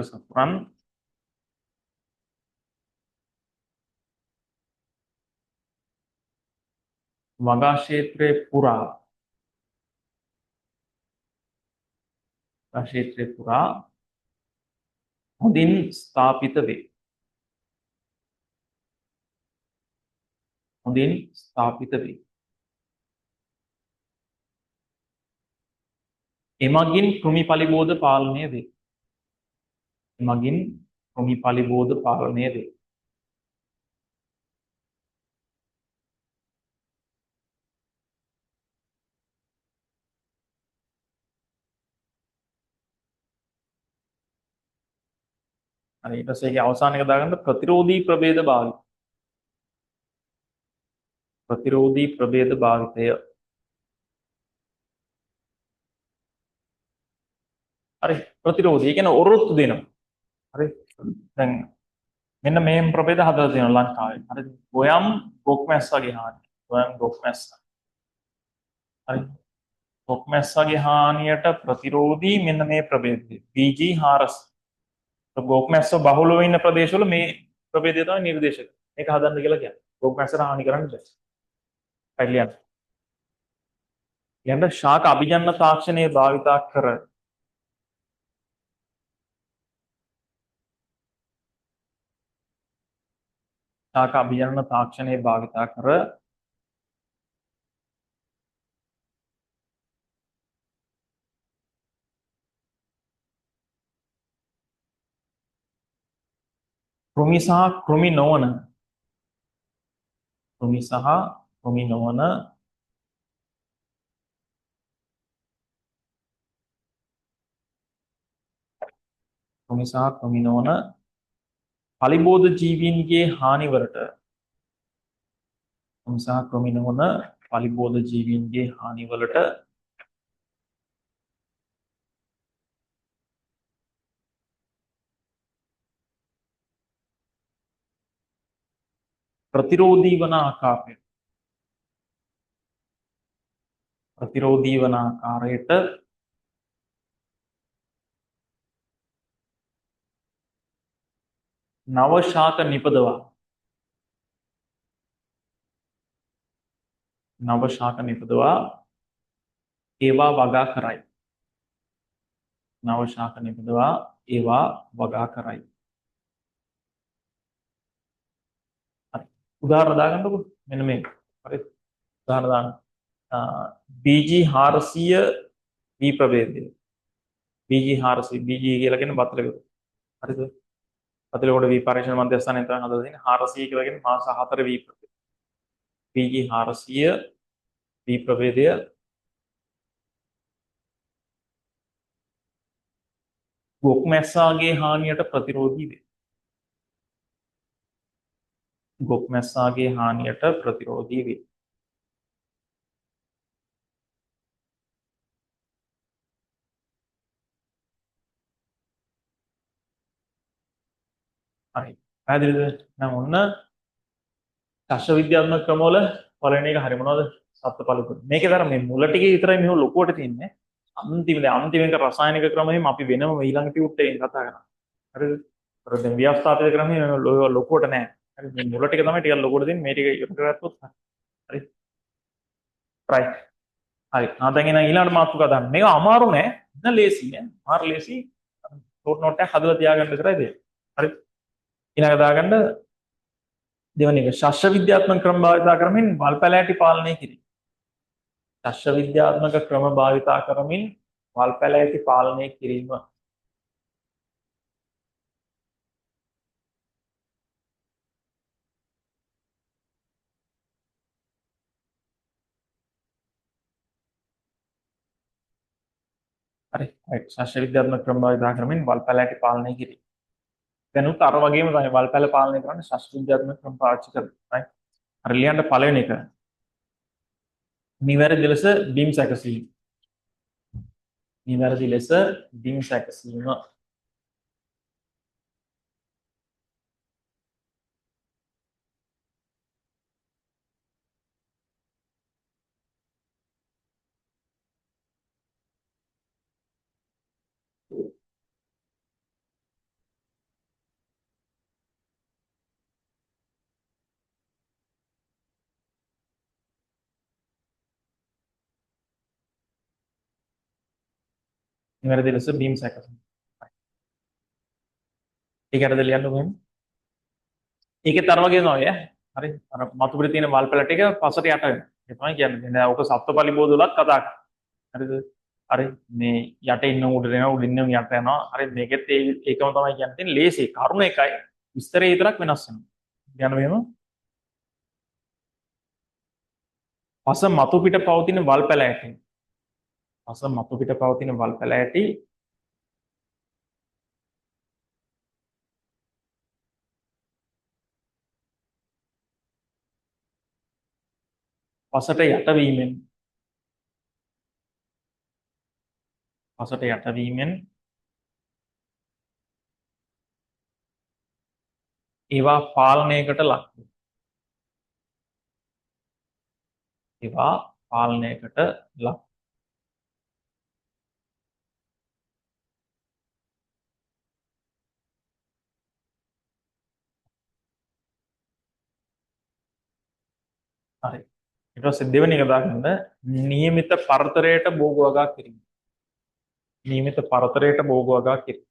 සතුරන් වගා ක්ෂේත්‍රයේ පුරා ක්ෂේත්‍රයේ පුරා හොඳින් ස්ථාපිත වේ. හොඳින් ස්ථාපිත වේ. එමගින් කෘමි පලිබෝධ පාලනය වේ. එමගින් කෘමි පලිබෝධ පාලනය වේ. හරි ඊට පස්සේ ඒකේ අවසාන එක දාගන්න ප්‍රතිරෝධී ප්‍රභේද භාවිත. ප්‍රතිරෝධී ප්‍රභේද භාවිතය. හරි ප්‍රතිරෝධී කියන්නේ ඔරොත්තු දෙනවා. හරි දැන් මෙන්න මේ ප්‍රභේද හදලා තියෙනවා ලංකාවේ. හරි ගොයම් ගොක් මැස්සගේ හානි. ගොයම් ගොක් මැස්ස. හරි ගොක් මැස්සගේ හානියට ප්‍රතිරෝධී මෙන්න මේ ප්‍රභේදය. BG400. ගොක් මැස්ස බහුලව ඉන්න ප්‍රදේශවල මේ ප්‍රභේදය තමයි නිර්දේශ කරන්නේ. මේක හදන්න කියලා කියන්නේ. ගොක් මැස්සට හානි කරන්න බෑ. පැලියන්. යන්න ශාක අභිජන්න තාක්ෂණයේ භාවිතා කර ශාක අභිජන්න තාක්ෂණයේ භාවිතා කර කෘමි සහ කෘමි නොවන කෘමි සහ කෘමි නොවන කෘමි සහ කෘමි නොවන පලිබෝධ ජීවීන්ගේ හානිවලට කෘමි සහ කෘමි නොවන පලිබෝධ ජීවීන්ගේ හානිවලට ප්‍රතිරෝධී වන ආකාරයට නව ශාක නිපදවා ඒවා වගා කරයි. නව ශාක නිපදවා ඒවා වගා කරයි. හරි උදාහරණ දාගන්නකො මෙන්න මේ. හරි උදාහරණ දාන්න. BG400 V ප්‍රභේදය. BG400 BG කියලා කියන්නේ බතලක. හරිද? බතලකොට V පරීක්ෂණ මධ්‍යස්ථානයෙන් තමයි හදලා තියෙන්නේ. 400 කියලා කියන්නේ මාස 4 V ප්‍රභේදය. BG400 V ප්‍රභේදය ගොක් මැස්සාගේ හානියට ප්‍රතිරෝධී වේ. ගොක් මැස්සාගේ හානියට ප්‍රතිරෝධී වේ. හරි. පැහැදිලිද? නම් ඔන්න ශාස්ත්‍ර විද්‍යාත්මක ක්‍රමවල පළවෙනි එක හරි මොනවද? සත්පලුකුත්. මේකේ තර මේ මුල ටිකේ විතරයි මෙහෙම ලොකුවට තියෙන්නේ. අන්තිම එක රසායනික ක්‍රමෙහිම අපි වෙනම ඊළඟ ටියුට් එකෙන් කතා කරනවා. හරිද? අර දැන් ව්‍යවස්ථාපිත ක්‍රමෙ ලොකුවට නෑ. හරි මේ මුල ටික තමයි ටිකක් ලොකුවට දෙන්නේ. මේ ටික ඉවර කරගත්තොත් හරි. right. හරි. දැන් එන ඊළඟ මාතෘකාව දාන්න. මේක අමාරු නෑ. නෑ ලේසි නෑ. මාර ලේසි. ෂෝට් නෝට් එක හදලා තියාගන්න විතරයි දෙන්නේ. හරි. ඊළඟ දාගන්න දෙවන එක ශස්ත්‍ර විද්‍යාත්මක ක්‍රම භාවිතා කරමින් වල් පැලෑටි පාලනය කිරීම. ශස්ත්‍ර විද්‍යාත්මක ක්‍රම භාවිතා කරමින් වල් පැලෑටි පාලනය කිරීම. හරි. ශස්ත්‍ර විද්‍යාත්මක ක්‍රම භාවිතා කරමින් වල් පැලෑටි පාලනය කිරීම. දැනුත් අර වගේම තමයි වල් පැල පාලනය කරන්න ශස්ත්‍ර විද්‍යාත්මක ක්‍රම පාවිච්චි කරනවා. අර ලියන්න පළවෙනි එක. නිවැරදි ලෙස බිම් සැකසීම. නිවැරදි ලෙස බිම් සැකසීම. නිවැරදි ලෙස බීම් සැකසීම. ඒකට දෙලියන්න මෙහෙම. ඒකේ තර වගේ නෝය. හරි. අර මතු පිට තියෙන වල් පැල ටික පසට යට වෙනවා. ඒ තමයි කියන්නේ. දැන් ඔක සප්තපලි බෝධවලත් කතා කරා. හරිද? හරි. මේ යට ඉන්න උඩ දෙනවා උඩ ඉන්න යට යනවා. හරි. මේකෙත් ඒකම තමයි කියන්නේ. ලේසි. කරුණ එකයි. විස්තරේ විතරක් වෙනස් වෙනවා. යන මෙහෙම. පස මතු පිට පවතින වල් පැල ඇටි. පස මතු පිට පවතින වල් පැල ඇටි පසට යටවීමෙන් ඒවා පාලනයකට ලක් හරි. ඊට පස්සේ දෙවෙනි එක දාගන්න નિયમિત පරතරයට භෝග වගා කිරීම. નિયમિત පරතරයට භෝග වගා කිරීම.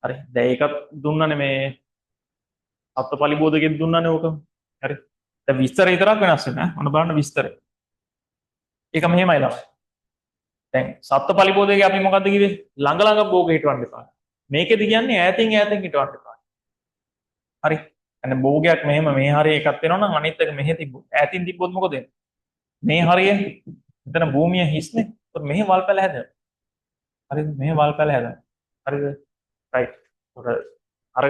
හරි. දැන් ඒකත් දුන්නනේ මේ සත්පලි බෝධකෙත් දුන්නනේ ඕක. හරි. දැන් විස්තර විතරක් වෙනස් වෙනවා. මොන බලන්න විස්තර. ඒක මෙහෙමයි ළමයි. දැන් සත්පලි බෝධකේ අපි මොකද්ද කිව්වේ? ළඟ ළඟ භෝග හිටවන්න එපා. මේකෙදි කියන්නේ ඈතින් හිටවන්න එපා. හරි. يعني භෝගයක් මෙහෙම මේ හරිය එකක් වෙනවා නම් අනිත් එක මෙහෙ තිබ්බොත් ඈතින් තිබ්බොත් මොකද වෙන්නේ? මේ හරිය එතන භූමිය හිස්නේ. ඒත් මෙහෙ වල් පැල හැදෙනවා. හරිද? මෙහෙ වල් පැල හැදෙනවා. හරිද? රයිට්. අර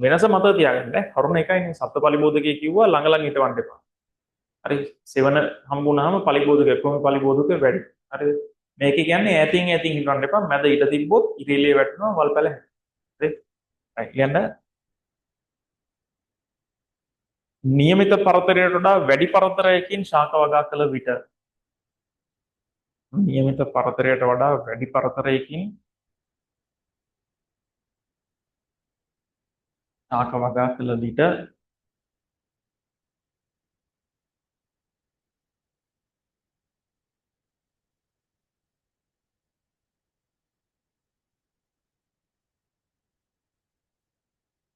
වෙනස මතක තියාගන්න. කරුණ එකයිනේ සත්පලි බෝධකේ කිව්වා ළඟ ළඟ හිටවන්න එපා. හරි. සෙවන හම්බුනහම පලි බෝධක කොහොම පලි බෝධක වැඩි. හරිද? මේක කියන්නේ ඈතින් හිටවන්න එපා. මැද ඊට තිබ්බොත් ඉරිලේ වැටෙනවා වල් පැල හැදෙනවා. හරි. රයිට්. ලියන්න නියමිත පරතරයට වඩා වැඩි පරතරයකින් ශාක වගා කළ විට නියමිත පරතරයට වඩා වැඩි පරතරයකින් ශාක වගා කළ විට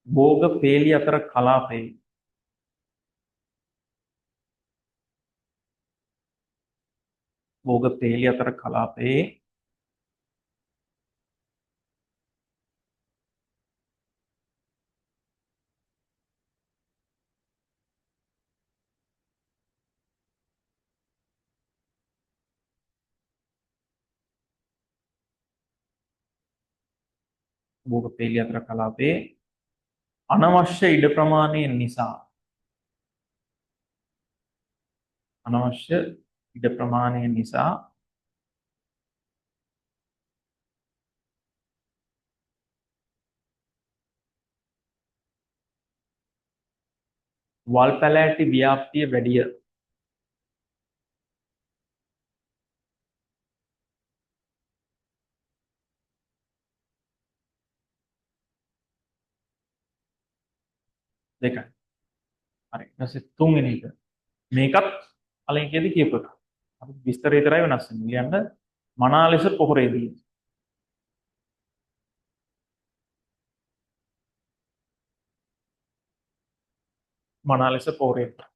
භෝග පේලි අතර කලාපේ භෝග පේලි අතර කලාපේ භෝග පේලි අතර කලාපේ අනවශ්‍ය ඉඩ ප්‍රමාණය නිසා වල් පැල ඇටි ව්‍යාප්තිය වැඩිය. දෙකයි. හරි. ඊට පස්සේ තුන්වෙනි එක. මේකත් කලින් කියදී කියපු එක. අපි විස්තර විතරයි වෙනස් වෙන්නේ. ලියන්න මනා ලෙස පොහොරේදී. මනා ලෙස පොහොරේදී.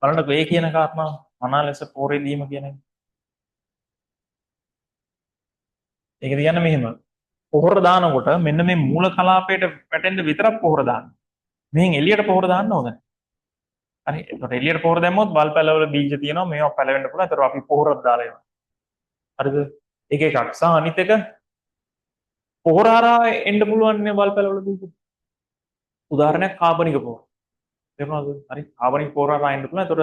බලන්න මේ කියන කාරණා මනා ලෙස පොහොරේදීම කියන එක. ඒක කියන්නේ මෙහෙම. පොහොර දානකොට මෙන්න මේ මූල කලාපයට වැටෙන්න විතරක් පොහොර දාන්න. මෙහෙන් එළියට පොහොර දාන්න ඕනේ. හරි. ඒකට එළියට පොහොර දැම්මොත් වල් පැලවල බීජ තියෙනවා මේවා පැලවෙන්න පුළුවන්. ඒතර අපි පොහොරක් දාලා එනවා. හරිද? එක එකක් සහ අනිත් එක පොහොර හරහා එන්න පුළුවන් නේ වල් පැලවල බීජ. උදාහරණයක් කාබනික පොහොර. තේරුණාද? හරි. කාබනික පොහොර හරහා එන්න පුළුවන්. ඒතර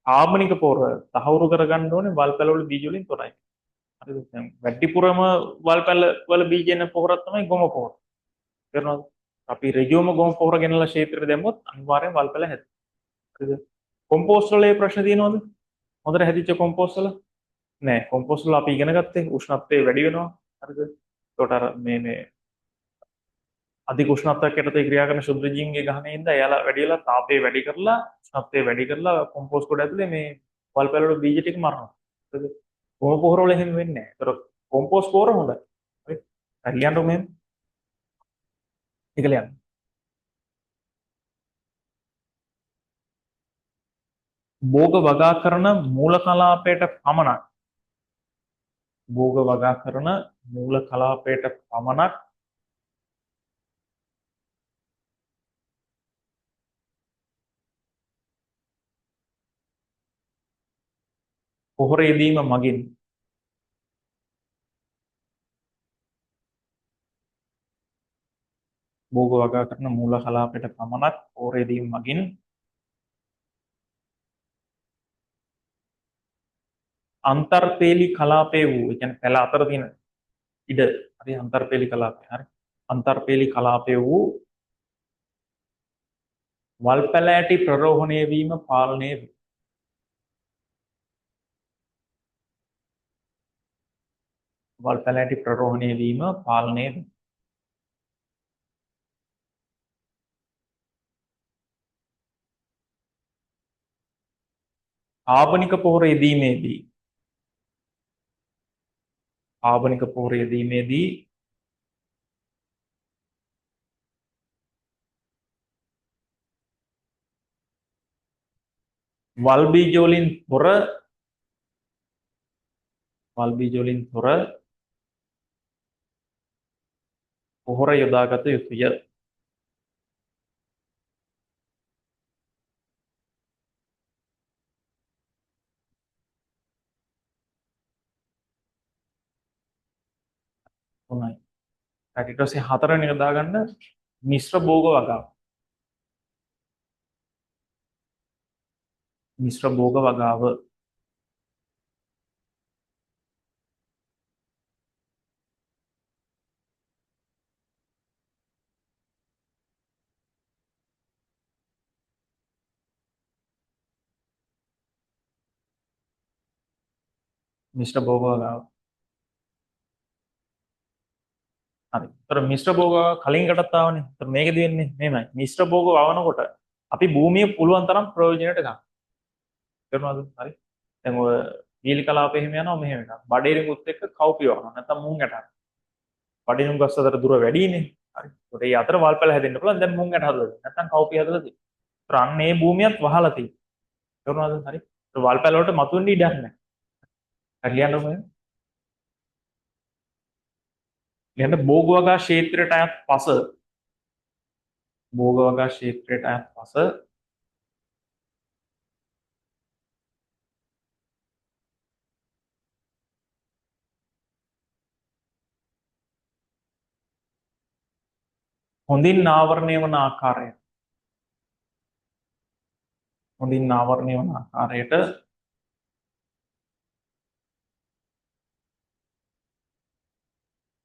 කාබනික පොහොර තහවුරු කරගන්න ඕනේ වල් පැලවල බීජ වලින් තොරයි. හරිද? දැන් වැඩිපුරම වල් පැල වල බීජ එන පොහොරක් තමයි ගොම පොහොර. තේරුණාද? අපි රෙජියෝම ගොම පොහොර ගෙනලා ක්ෂේත්‍රෙට දැම්මොත් අනිවාර්යෙන් වල් පැල හැදෙනවා. හරිද? කොම්පෝස්ට් වල ඒ ප්‍රශ්න තියෙනවද? හොඳට හැදිච්ච කොම්පෝස්ට් වල නෑ. කොම්පෝස්ට් වල අපි ඉගෙන ගත්තේ උෂ්ණත්වය වැඩි වෙනවා. හරිද? ඒකට අර මේ අධික උෂ්ණත්වයක් යටතේ ක්‍රියා කරන ශුද්ධ ජීන්ගේ ගහනේ ඉඳලා එයාලා වැඩි වෙලා තාපය වැඩි කරලා උෂ්ණත්වය වැඩි කරලා කොම්පෝස්ට් කොට ඇතුලේ මේ වල් පැල වල බීජ ටික මරනවා. හරිද? කොහොම පොහොර වල එහෙම වෙන්නේ නැහැ. ඒතර කොම්පෝස්ට් පොහොර හොඳයි. හරි. හරි ලියන්න මෙහෙම. ඒක ලියන්න. භෝග වගා කරන මූල කලාපයට පමණක් භෝග වගා කරන මූල කලාපයට පමණක් පොහොර යෙදීම මගින් භෝග වගා කරන මූල කලාපයට පමණක් පොහොර යෙදීම මගින් අන්තර්පේලි කලාපයේ වූ ඒ කියන්නේ පැල අතර තියෙන ඉඩ හරි අන්තර්පේලි කලාපය හරි අන්තර්පේලි කලාපයේ වූ වල් පැල ඇටි ප්‍රරෝහණය වීම පාලනය වේ. වල් පැල ඇටි ප්‍රරෝහණය වීම පාලනය වේ. ආභනික පොහොර යෙදීමේදී ආභනික පොහොර යෙදීමේදී වල් බීජ වලින් තොර පොහොර යොදාගත යුතුය. තුනයි. ඊට පස්සේ හතරවෙනි එක දාගන්න මිශ්‍ර භෝග වගාව. මිශ්‍ර භෝග වගාව මිශ්‍ර භෝග වගාව. හරි. ඒතර මිශ්‍ර භෝග කලින් කටත් ආවනේ. ඒතර මේකෙදි වෙන්නේ මෙහෙමයි. මිශ්‍ර භෝග වවනකොට අපි භූමිය පුළුවන් තරම් ප්‍රයෝජනයට ගන්න. කරනවද? හරි. දැන් ඔය වීලි කලාපෙ එහෙම යනවා මෙහෙම එකක්. බඩේරිමුත් එක්ක කව්පිය වහනවා. නැත්නම් මුං ඇට. බඩේරිමු ගස් අතර දුර වැඩිනේ. හරි. ඒකට ඒ අතර වල් පැල හැදෙන්න පුළුවන්. දැන් මුං ඇට හදලා දෙන්න. නැත්නම් කව්පිය හදලා දෙන්න. ඒතර අන්න ඒ භූමියත් වහලා තියෙනවා. කරනවද? හරි. ඒතර වල් පැල වලට මතුවෙන්න ඉඩක් නැහැ. හරි ලියන්න ඕනේ. ලියන්න භෝග වගා ක්ෂේත්‍රයට අයත් පස භෝග වගා ක්ෂේත්‍රයට අයත් පස හොඳින් ආවරණය වන ආකාරයට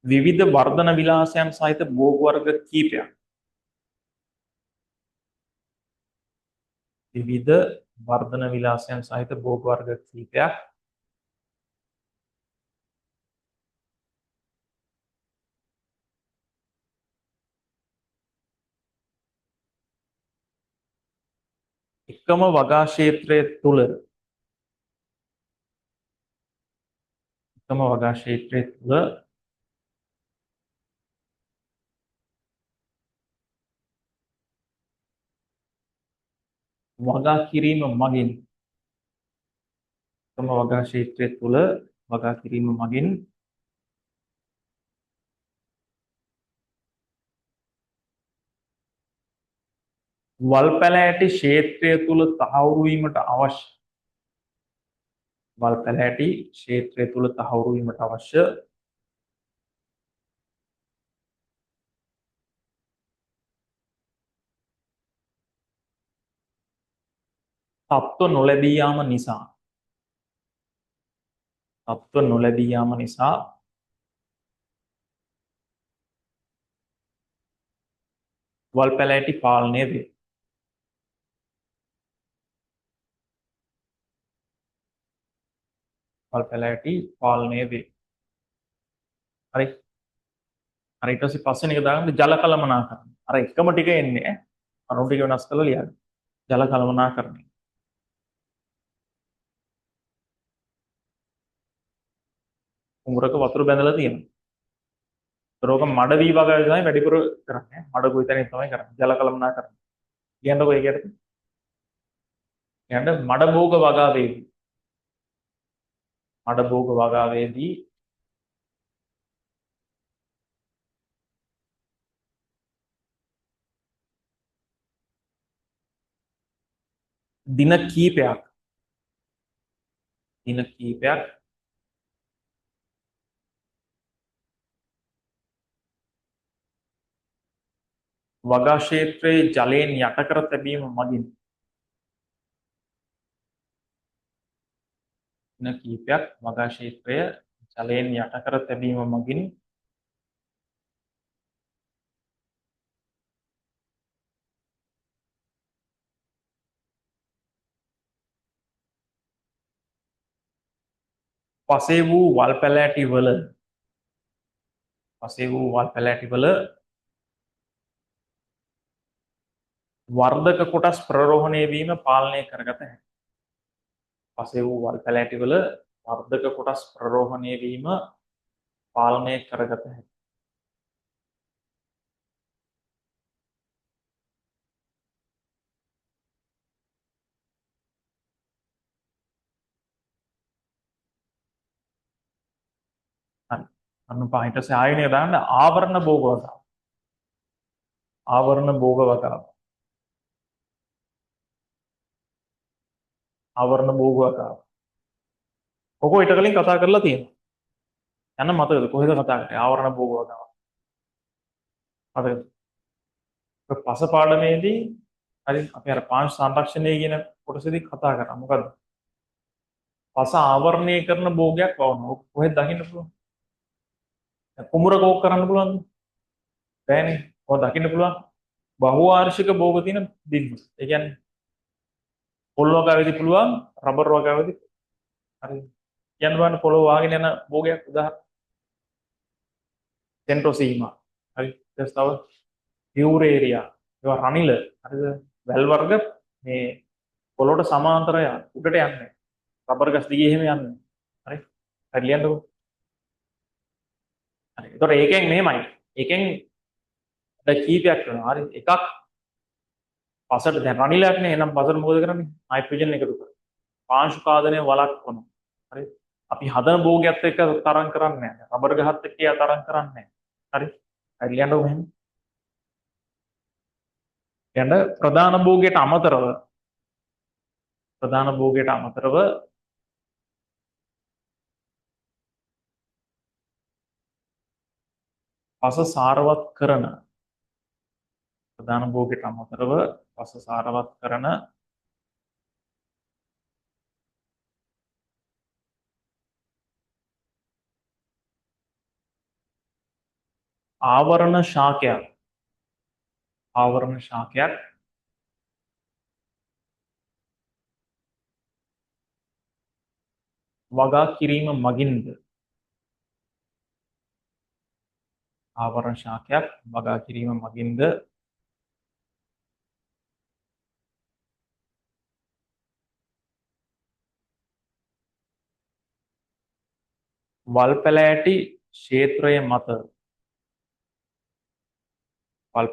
විවිධ වර්ධන විලාසයන් සහිත භෝග වර්ග කීපයක් එකම වගා ක්ෂේත්‍රය තුළ වගා කිරීම මගින් වල් පැල ඇටි ක්ෂේත්‍රය තුළ තහවුරු වීමට අවශ්‍ය තත්ත්ව නොලැබී යාම නිසා වල් පැල ඇටි පාලනය වේ. හරි. හරි ඊට පස්සේ පස්වෙනි එක දාගන්න ජල කළමනාකරණය. අර එකම ටික එන්නේ අනුන් ටික වෙනස් කරලා ලියන්න. ජල කළමනාකරණය. කුඹරක වතුර බැඳලා තියෙනවා. ඒතර මඩ වී වගේ තමයි වැඩිපුර කරන්නේ. මඩ ගොවිතැනින් තමයි කරන්නේ. ජල කළමනාකරණය. කියන්නකෝ ඒකට. කියන්න මඩ භෝග වගාවේදී. මඩ භෝග වගාවේදී දින කීපයක් වගා ක්ෂේත්‍රයේ ජලයෙන් යට කර තැබීම මගින් දින කීපයක් වගා ක්ෂේත්‍රය ජලයෙන් යට කර තැබීම මගින් පසේ වූ වල් පැලෑටි වල වර්ධක කොටස් ප්‍රරෝහණය වීම පාලනය කරගත හැකියි. පසේ වූ වල් පැලෑටි වල වර්ධක කොටස් ප්‍රරෝහණය වීම පාලනය කරගත හැකියි. අන්න පහිට සායනය දාන්න ආවරණ භෝග වගාව. ආවරණ භෝග වගාව. ආවරණ භෝග වගාව. ඔක ඊට කලින් කතා කරලා තියෙනවා. යන්න මතකද කොහෙද කතා කරේ ආවරණ භෝග වගාව? මතකද? පස පාඩමේදී හරි අපි අර පාංශ සංරක්ෂණය කියන කොටසේදී කතා කරා. මොකද්ද? පස ආවරණය කරන භෝගයක් වවනවා. කොහෙද දකින්න පුළුවන්? කුඹර කෝක් කරන්න පුළුවන්ද? බෑනේ. කොහොමද දකින්න පුළුවන්? බහුවාර්ෂික භෝග තියෙන බිම්. ඒ කියන්නේ පොල් වගාවේදී පුළුවන්, රබර් වගාවේදී හරි. කියන්න බලන්න පොළොව වාගෙන යන භෝගයක් උදාහරණ. සෙන්ට්‍රෝසීමා. හරි. ඊට තව පියුරේරියා. ඒවා රනිල. හරිද? වැල් වර්ග මේ පොළොවට සමාන්තරව උඩට යන්නේ. රබර් ගස් දිගේ එහෙම යන්නේ. හරි. හරි ලියන්නකෝ. හරි. ඒතකොට ඒකෙන් මෙහෙමයි. ඒකෙන් කීපයක් වෙනවා. හරි. එකක් පසට දැන් රනිලයක් නේ. එහෙනම් පසට මොකද කරන්නේ? නයිට්‍රජන් එකතු කරනවා. පාංශු කාදනය වළක්වනවා. හරි. අපි හදන භෝගයත් එක්ක තරම් කරන්නේ නැහැ. රබර් ගහත් එක්ක යා තරම් කරන්නේ නැහැ. හරි. හරි ලියන්නකෝ මෙහෙම. යන ප්‍රධාන භෝගයට අමතරව පස සාරවත් කරන ආවරණ ශාකයක් වගා කිරීම මගින්ද වල්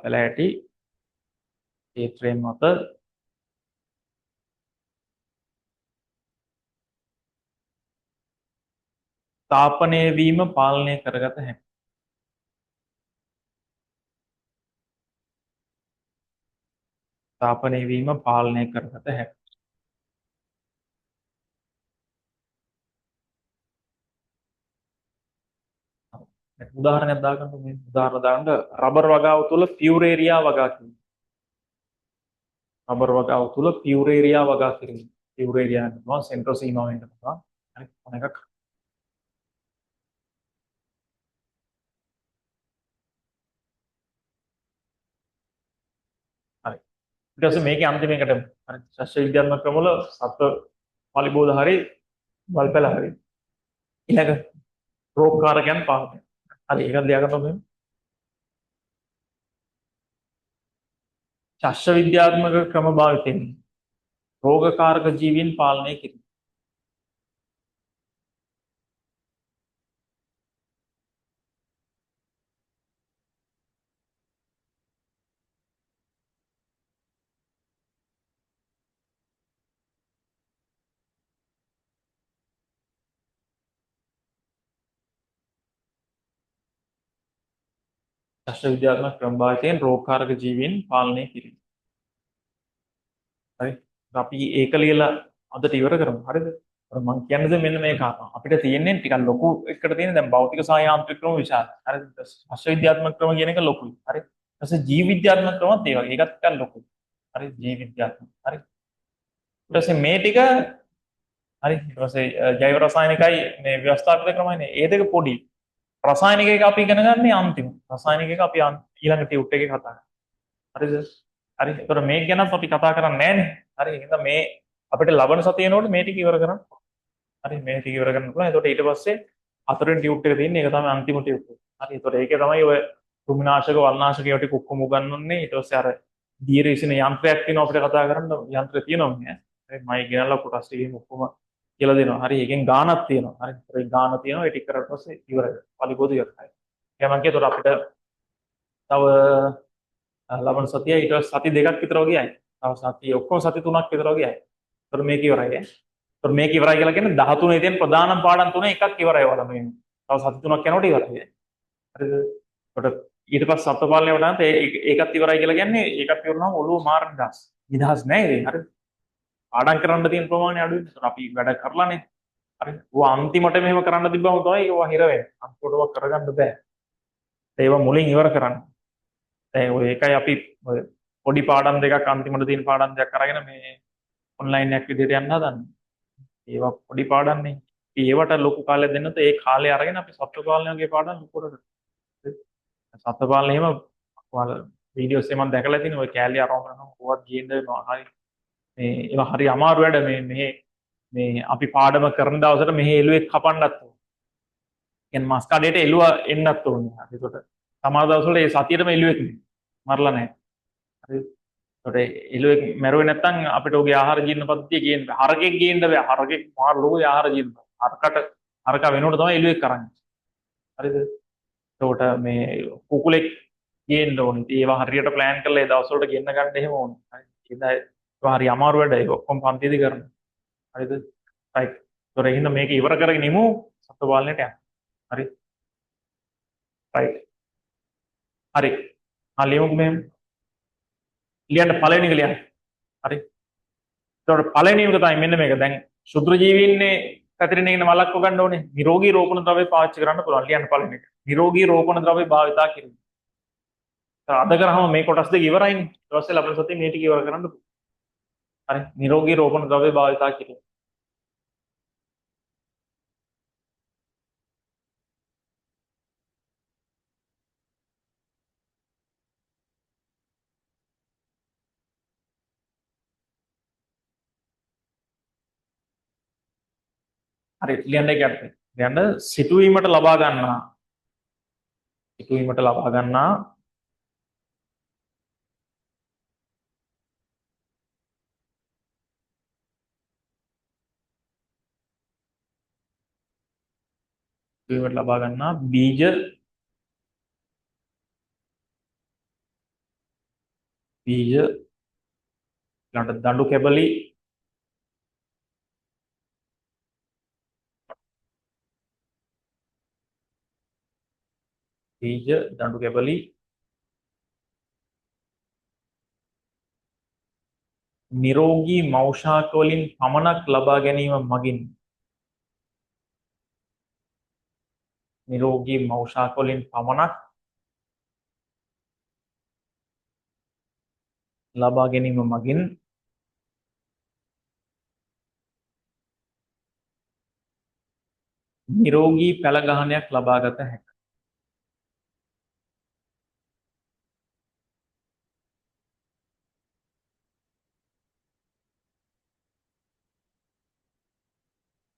පැලෑටි ක්ෂේත්‍රය මත තාපනය වීම පාලනය කරගත හැකියි. උදාහරණයක් දාගන්න මේ උදාහරණ දාන්න රබර් වගාව තුළ පියුරේරියා වගා කිරීම. පියුරේරියා නවා සෙන්ට්‍රෝසීමා වෙන්න පුළුවන්. අනිත් මොන එකක්? හරි. ඊට පස්සේ මේකේ අන්තිමේකට හරි ශාස්ත්‍රීය විද්‍යාත්මක ක්‍රමවල සත්ව පලිබෝධ හරි වල්පැල හරි ඊළඟ රෝගකාරකයන් පාලනය. හරි ඒකත් ලියාගන්න ඕනේ. ශාස්ත්‍රීය විද්‍යාත්මක ක්‍රම භාවිතයෙන් රෝගකාරක ජීවීන් පාලනය කිරීම. ශාස්ත්‍ර විද්‍යාත්මක ක්‍රම භාවිතයෙන් රෝගකාරක ජීවීන් පාලනය කිරීම. හරි. අපි ඒක ලියලා අදට ඉවර කරමු. හරිද? මම කියන්නේ මෙන්න මේ කාරණා. අපිට තියෙන්නේ ටිකක් ලොකු එකට තියෙන දැන් භෞතික සහ යාන්ත්‍රික ක්‍රම විශාල. හරිද? ශාස්ත්‍ර විද්‍යාත්මක ක්‍රම කියන එක ලොකුයි. හරි. ඊට පස්සේ ජීව විද්‍යාත්මක ක්‍රමත් ඒ වගේ. ඒකත් ටිකක් ලොකුයි. හරි. ජීව විද්‍යාත්මක. හරි. ඊට පස්සේ මේ ටික හරි. ඊට පස්සේ ජෛව රසායනිකයි මේ ව්‍යවස්ථාපිත ක්‍රමයිනේ. ඒ දෙක පොඩි. රසායනික එක අපි ඉගෙන ගන්නේ අන්තිම. රසායනික එක අපි ඊළඟ ටියුට් එකේ කතා කරමු. හරිද? හරි. ඒතර මේක ගැනත් අපි කතා කරන්නේ නැහැනේ. හරි. එහෙනම් මේ අපිට ලබන සතියේනකොට මේ ටික ඉවර කරන්න. හරි. මේ ටික ඉවර කරන්න පුළුවන්. එතකොට ඊට පස්සේ හතරෙන් ටියුට් එක තියෙන්නේ. ඒක තමයි අන්තිම ටියුට් එක. හරි. එතකොට ඒකේ තමයි ඔය කෘමිනාශක, වල්නාශක ඒවා ටික ඔක්කොම උගන්වන්නේ. ඊට පස්සේ අර දීර්ඝිසින යන්ත්‍රයක් තියෙනවා අපිට කතා කරන්න. යන්ත්‍රය තියෙනවා නේ. හරි. මම ගෙනල්ලා කොටස් ටිකෙන් ඔක්කොම කියලා දෙනවා. හරි. ඒකෙන් ගාණක් තියෙනවා. හරි. ඒ ගාණ තියෙනවා. ඒ ටික කරලා පස්සේ ඉවරයි. පරිබෝධ ඉවරයි. එහෙනම් මම කියතොට අපිට තව ලබන සතිය ඊට සති දෙකක් විතර වගේ යයි. තව සතිය ඔක්කොම සති තුනක් විතර වගේ යයි. ඒතර මේක ඉවරයි ඈ. ඒතර මේක ඉවරයි කියලා කියන්නේ 13 තියෙන ප්‍රධාන පාඩම් තුනේ එකක් ඉවරයි වල මේ. තව සති තුනක් යනකොට ඉවරයි. හරිද? ඒකට ඊට පස්සේ සත්පාලනය වුණාත් ඒකත් ඉවරයි කියලා කියන්නේ ඒකත් ඉවරනම ඔළුව මාර නිදහස්. නිදහස් නෑ ඒ. හරිද? පාඩම් කරන්න තියෙන ප්‍රමාණය අඩුයි. ඒතර අපි වැඩ කරලානේ. හරි. ඌ අන්තිමට මෙහෙම කරන්න තිබ්බම තමයි ඒවා හිර වෙන්නේ. අන්තිමට කරගන්න බෑ. ඒවා මුලින් ඉවර කරන්න. දැන් ඔය එකයි අපි ඔය පොඩි පාඩම් දෙකක් අන්තිමට තියෙන පාඩම් දෙකක් අරගෙන මේ ඔන්ලයින් එකක් විදිහට යන්න හදන්නේ. ඒවා පොඩි පාඩම්නේ. ඒවට ලොකු කාලයක් දෙන්නත් ඒ කාලේ අරගෙන අපි සත්ත්ව පාලනය වගේ පාඩම් ලොකුට සත්ත්ව පාලනය එහෙම ඔයාලා වීඩියෝස් එකේ මම දැකලා තියෙනවා ඔය කෑලි අරන් කරනවා කොහොමද ගේන්න වෙනවා. හරි. මේ ඒවා හරි අමාරු වැඩ මේ අපි පාඩම කරන දවසට මෙහි එළුවෙක් කපන්නත් ඕන. කියන්නේ මස් කඩේට එළුව එන්නත් ඕනේ. ඒකට සමහර දවස්වල ඒ සතියේම එළුවෙක් මරලා නැහැ. හරි. ඒකට එළුවෙක් මැරුවේ නැත්නම් අපිට ඔහුගේ ආහාර ජීර්ණ පද්ධතිය ගේන්න බෑ. හරකෙක් ගේන්න බෑ. හරකෙක් මාර ලොකු ආහාර ජීර්ණ. හරක වෙනකොට තමයි එළුවෙක් කරන්නේ. හරිද? ඒකට මේ කුකුලෙක් ගේන්න ඕනේ. ඒවා හරියට ප්ලෑන් කරලා ඒ දවස්වලට ගෙන්න ගන්න එහෙම ඕනේ. හරි. ඒකයි හරි අමාරු වැඩ ඒක ඔක්කොම පන්තියේදී කරනවා. හරිද? රයිට්. ඒතොර එහෙනම් මේක ඉවර කරගෙන ඉමු සත්ත්ව පාලනයට යන්න. හරි. රයිට්. හරි. ලියමුකෝ මෙහෙම. ලියන්න පළවෙනි එක ලියන්න. හරි. ඒතකොට පළවෙනි එක තමයි මෙන්න මේක. දැන් ශුද්‍ර ජීවීන්නේ පැතිරෙන ඉන්න වළක්ව ගන්න ඕනේ. නිරෝගී රෝපණ ද්‍රව්‍ය පාවිච්චි කරන්න පුළුවන්. ලියන්න පළවෙනි එක. නිරෝගී රෝපණ ද්‍රව්‍ය භාවිතා කිරීම. අද කරාම මේ කොටස් දෙක ඉවරයිනේ. ඊට පස්සේ ලබන සතියේ මේ ටික ඉවර කරන්න පුළුවන්. හරි. නිරෝගී රෝපණ ද්‍රව්‍ය භාවිතා කිරීම. හරි. ලියන්න එක යන්න. ලියන්න සිටුවීමට ලබා ගන්නා සිටුවීමට ලබා ගන්නා සිටුවීමට ලබා ගන්නා බීජ ඊළඟට දඬු කැබලි බීජ දඬු කැබලි නිරෝගී මෞෂාක වලින් පමණක් ලබා ගැනීම මගින් නිරෝගී මෞෂාක වලින් පමණක් ලබා ගැනීම මගින් නිරෝගී පැළගහනයක් ලබාගත හැකියි.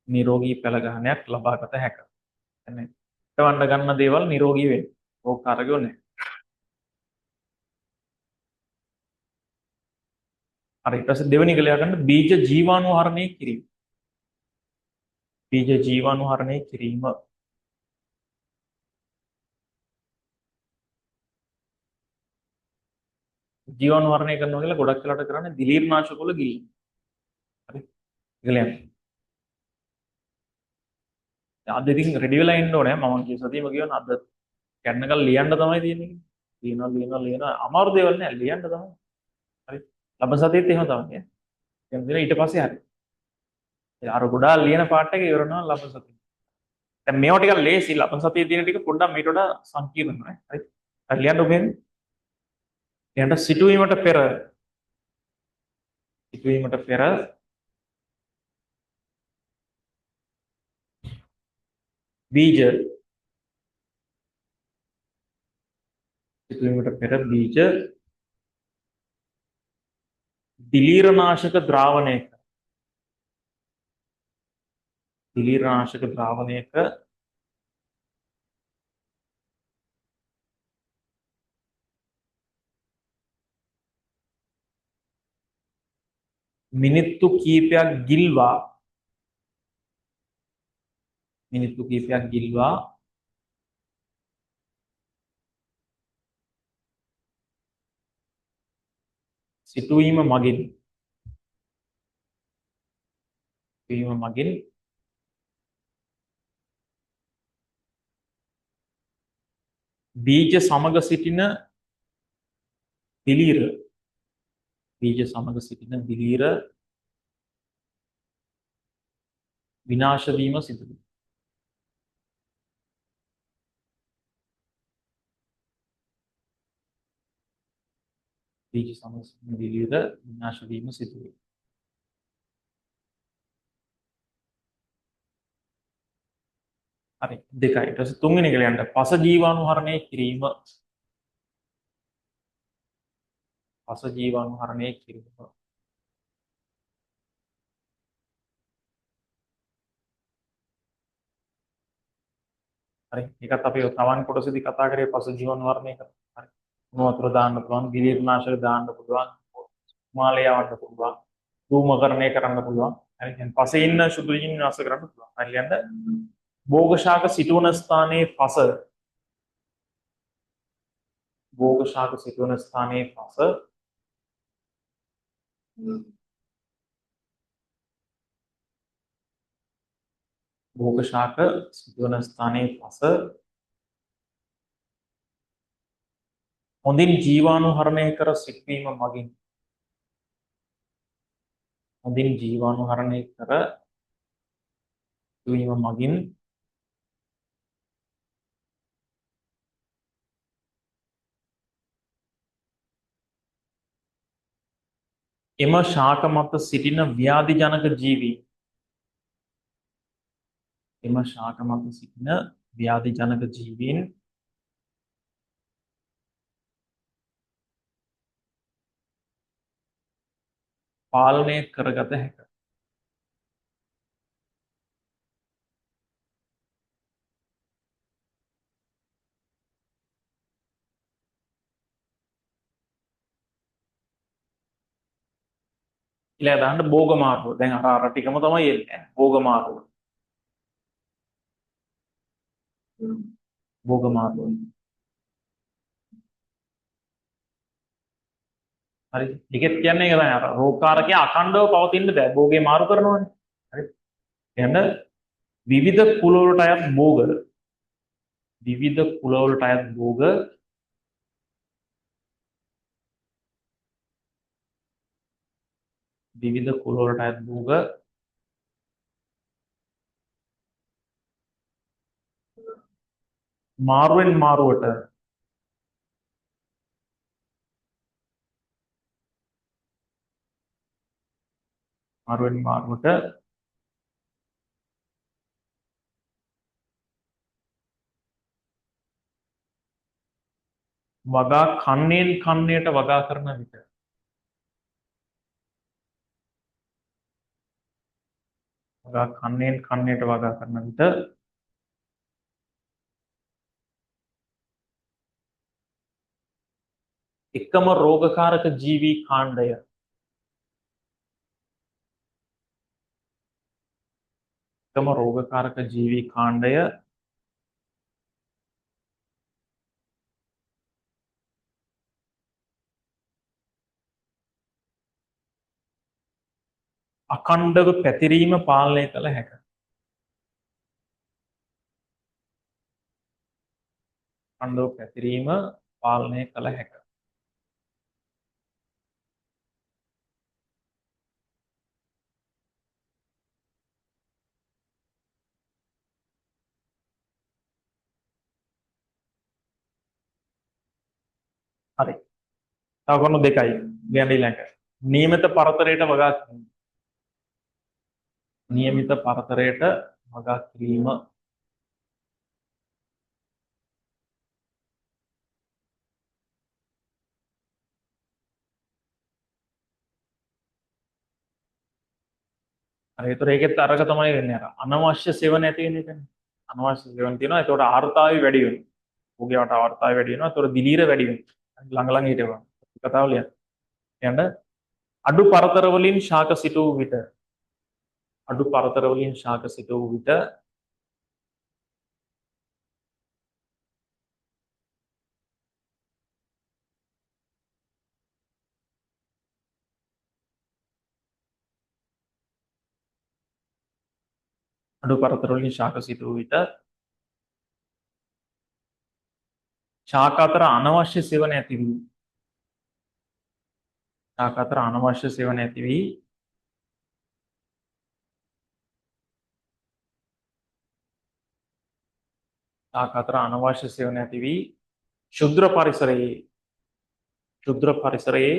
නිරෝගී පැළගහනයක් ලබාගත හැකියි. එන්නේ තවන්න ගන්න දේවල් නිරෝගී වෙන්නේ. රෝගකාරකයෝ නැහැ. හරි ඊට පස්සේ දෙවෙනි එක ලියා ගන්න බීජ ජීවාණුහරණය කිරීම. බීජ ජීවාණුහරණය කිරීම. ජීවාණුහරණය කරනවා කියලා ගොඩක් වෙලාට කරන්නේ දිලීරනාශක වල ගිලින. හරි. ගිලියන්. අද ඉතින් රෙඩි වෙලා ඉන්න ඕනේ මම කිය සතියම කියවන අද කැඩනකල් ලියන්න තමයි තියෙන්නේ. ලියනවා අමාරු දේවල් නෑ ලියන්න තමයි. හරි. ලබන සතියේත් එහෙම තමයි. දැන් දින ඊට පස්සේ හරි. අර ගොඩාක් ලියන පාර්ට් එක ඉවරනවා ලබන සතියේ. දැන් මේවා ටිකක් ලේසි ලබන සතියේ තියෙන ටික පොඩ්ඩක් මීට වඩා සංකීර්ණ නේ. හරි. හරි ලියන්න ඔබෙන්. ලියන්න සිටුවීමට පෙර බීජ සිටුවීමට පෙර බීජ දිලීරනාශක ද්‍රාවණයක මිනිත්තු කීපයක් ගිල්වා සිටුවීම මගින් බීජ සමග සිටින දිලීර විනාශ වීම සිදු වේ. බීජ සමග සිටින දිලීර විනාශ වීම සිදු වේ. හරි දෙකයි ඊට පස්සේ තුන්වෙනි එක ලියන්න පස ජීවාණුහරණය කිරීම. හරි ඒකත් අපි තවන් කොටසදී කතා කරේ පස ජීවාණුහරණය කරා. හරි මොන වතුර දාන්න පුළුවන් දිලීරනාශක දාන්න පුළුවන් මාලය යවන්න පුළුවන් ධූමකරණය කරන්න පුළුවන්. හරි දැන් පසේ ඉන්න සුදු ජීවි විනාශ කරන්න පුළුවන්. හරි ලියන්න භෝගශාක සිටුවන ස්ථානයේ පස භෝගශාක සිටුවන ස්ථානයේ පස හොඳින් ජීවාණුහරණය කර සිටවීම මගින් එම ශාක මත සිටින ව්‍යාධි ජනක ජීවීන් පාලනය කරගත හැක. ඊළඟ දාන්න භෝග මාරුව. දැන් අර ටිකම තමයි එන්නේ. භෝග මාරුව. හරි. ටිකෙත් කියන්නේ ඒක තමයි. අර රෝගකාරකයා අඛණ්ඩව පවතින්න බෑ. භෝගේ මාරු කරනවනේ. හරි. එහෙනම් විවිධ කුල වලට අයත් භෝග මාරුවෙන් මාරුවට වගා කන්නේන් කන්නයට වගා කරන විට එකම රෝගකාරක ජීවී කාණ්ඩය එකම රෝගකාරක ජීවී කාණ්ඩය අඛණ්ඩව පැතිරීම පාලනය කළ හැක. අඛණ්ඩව පැතිරීම පාලනය කළ හැක. හරි. තව කරුණු දෙකයි ගැඹී ළඟ. නියමිත පරතරයට වගා කිරීම. නියමිත පරතරයට වගා කිරීම. හරි. ඒතර ඒකෙත් අරක තමයි වෙන්නේ අර අනවශ්‍ය සෙවණ ඇති වෙන එකනේ. අනවශ්‍ය සෙවණ තියෙනවා. ඒතකොට ආර්තාවය වැඩි වෙනවා. ඔහුගේට ආර්තාවය වැඩි වෙනවා. ඒතකොට දිලීර වැඩි වෙනවා. ළඟ ළඟ හිටවනවා. කතාව ලියන්න. යන්න අඩු පරතර වලින් ශාක සිටු විට අඩු පරතර වලින් ශාක සිටු විට අඩු පරතර වලින් ශාක සිටු විට ශාක අතර අනවශ්‍ය සෙවණ ඇති වී ශාක අතර අනවශ්‍ය සෙවණ ඇති වී ශාක අතර අනවශ්‍ය සෙවණ ඇති වී ශුද්‍ර පරිසරයේ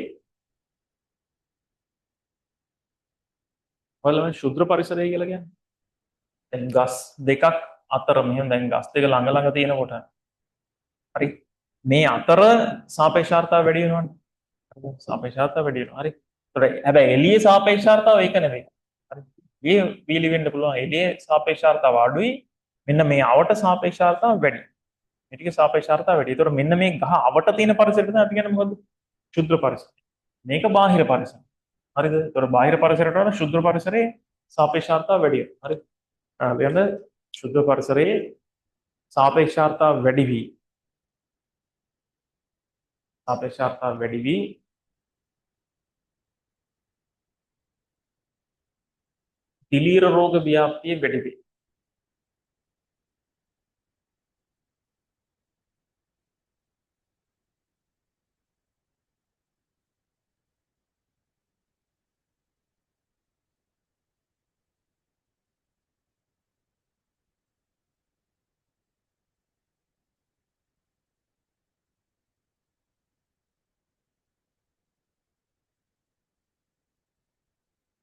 බලන්න ශුද්‍ර පරිසරය කියලා කියන්නේ දැන් ගස් දෙකක් අතර මෙහෙම දැන් ගස් දෙක ළඟ ළඟ තියෙනකොට හරි මේ අතර සාපේක්ෂාර්ථතාව වැඩි වෙනවනේ. හරිද? සාපේක්ෂාර්ථතාව වැඩි වෙනවා. හරි. ඒතකොට හැබැයි එළියේ සාපේක්ෂාර්ථතාව ඒක නෙවෙයි. හරි. මේ වීලි වෙන්න පුළුවන් එළියේ සාපේක්ෂාර්ථතාව අඩුයි. මෙන්න මේ අවට සාපේක්ෂාර්ථතාව වැඩි. මේ ටිකේ සාපේක්ෂාර්ථතාව වැඩි. ඒතකොට මෙන්න මේ ගහ අවට තියෙන පරිසරයට තමයි අපි කියන්නේ මොකද්ද? ශුද්ධ පරිසරය. මේක බාහිර පරිසරය. හරිද? ඒතකොට බාහිර පරිසරයට වඩා ශුද්ධ පරිසරයේ සාපේක්ෂාර්ථතාව වැඩි වෙනවා. හරි. ලියන්න ශුද්ධ පරිසරයේ සාපේක්ෂාර්ථතාව වැඩි වී සාපේක්ෂාර්ථතාව වැඩි වී දිලීර රෝග ව්‍යාප්තිය වැඩි වේ.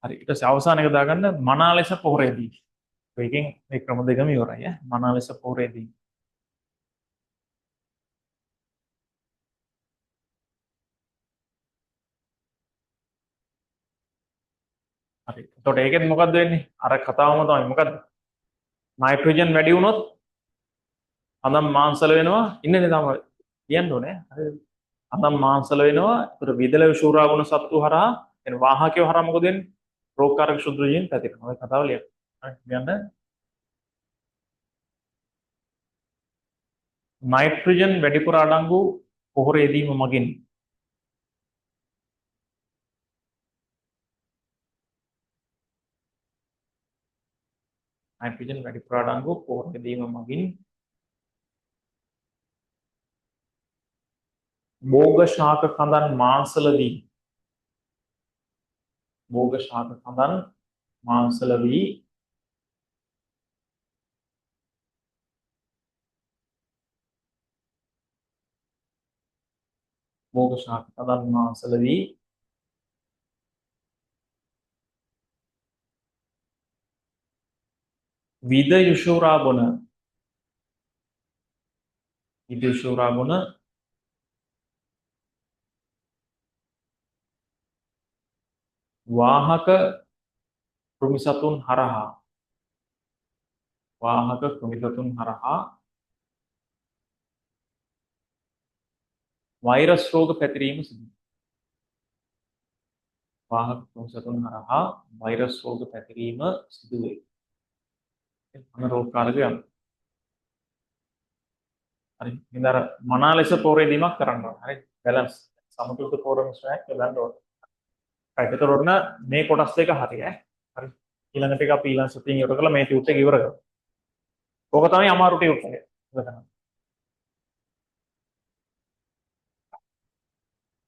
හරි. ඊට පස්සේ අවසාන එක දාගන්න මනා ලෙස පොහොරේදී. ඒකෙන් මේ ක්‍රම දෙකම ඉවරයි ඈ. මනා ලෙස පොහොරේදී. හරි. එතකොට ඒකෙත් මොකද්ද වෙන්නේ? අර කතාවම තමයි මොකද්ද? නයිට්‍රෝජන් වැඩි වුණොත් අඳම් මාංශල වෙනවා. ඉන්නේ තමයි කියන්න ඕනේ. හරිද? අඳම් මාංශල වෙනවා. ඒතර විදල විෂූරා ගුණ සත්තු හරහා එන වාහකයෝ හරහා මොකද වෙන්නේ? රෝගකාරක ශුද්ධ ජීන් පැතිරෙනවා. ඔය කතාව ලියන්න. හරි. කියන්න නයිට්‍රජන් වැඩිපුර අඩංගු පොහොර යෙදීම මගින් නයිට්‍රජන් වැඩිපුර අඩංගු පොහොර යෙදීම මගින් භෝග ශාක කඳන් මාංශල වී භෝග ශාක කඳන් මාංශල වී භෝග ශාක කඳන් මාංශල වී විද යුෂෝරා බොන විද යුෂෝරා බොන වාහක කෘමිසතුන් හරහා වාහක කෘමිසතුන් හරහා වෛරස් රෝග පැතිරීම සිදු වාහක කෘමිසතුන් හරහා වෛරස් රෝග පැතිරීම සිදු වේ. අන්න රූට් කාලක යනවා. හරි. ඉතින් අර මනා ලෙස පෝරේදීමක් කරන්න ඕන. හරි. බැලන්ස් සමතුලිත පෝර මිශ්‍රණයක් යොදන්න ඕන. right. ඒතකොට ඔන්න මේ කොටස් දෙක හරි ඈ. හරි. ඊළඟට එක අපි ඊළඟ සතියෙන් ඉවර කරලා මේ ටියුට් එක ඉවර කරමු. ඕක තමයි අමාරු ටියුට් එක.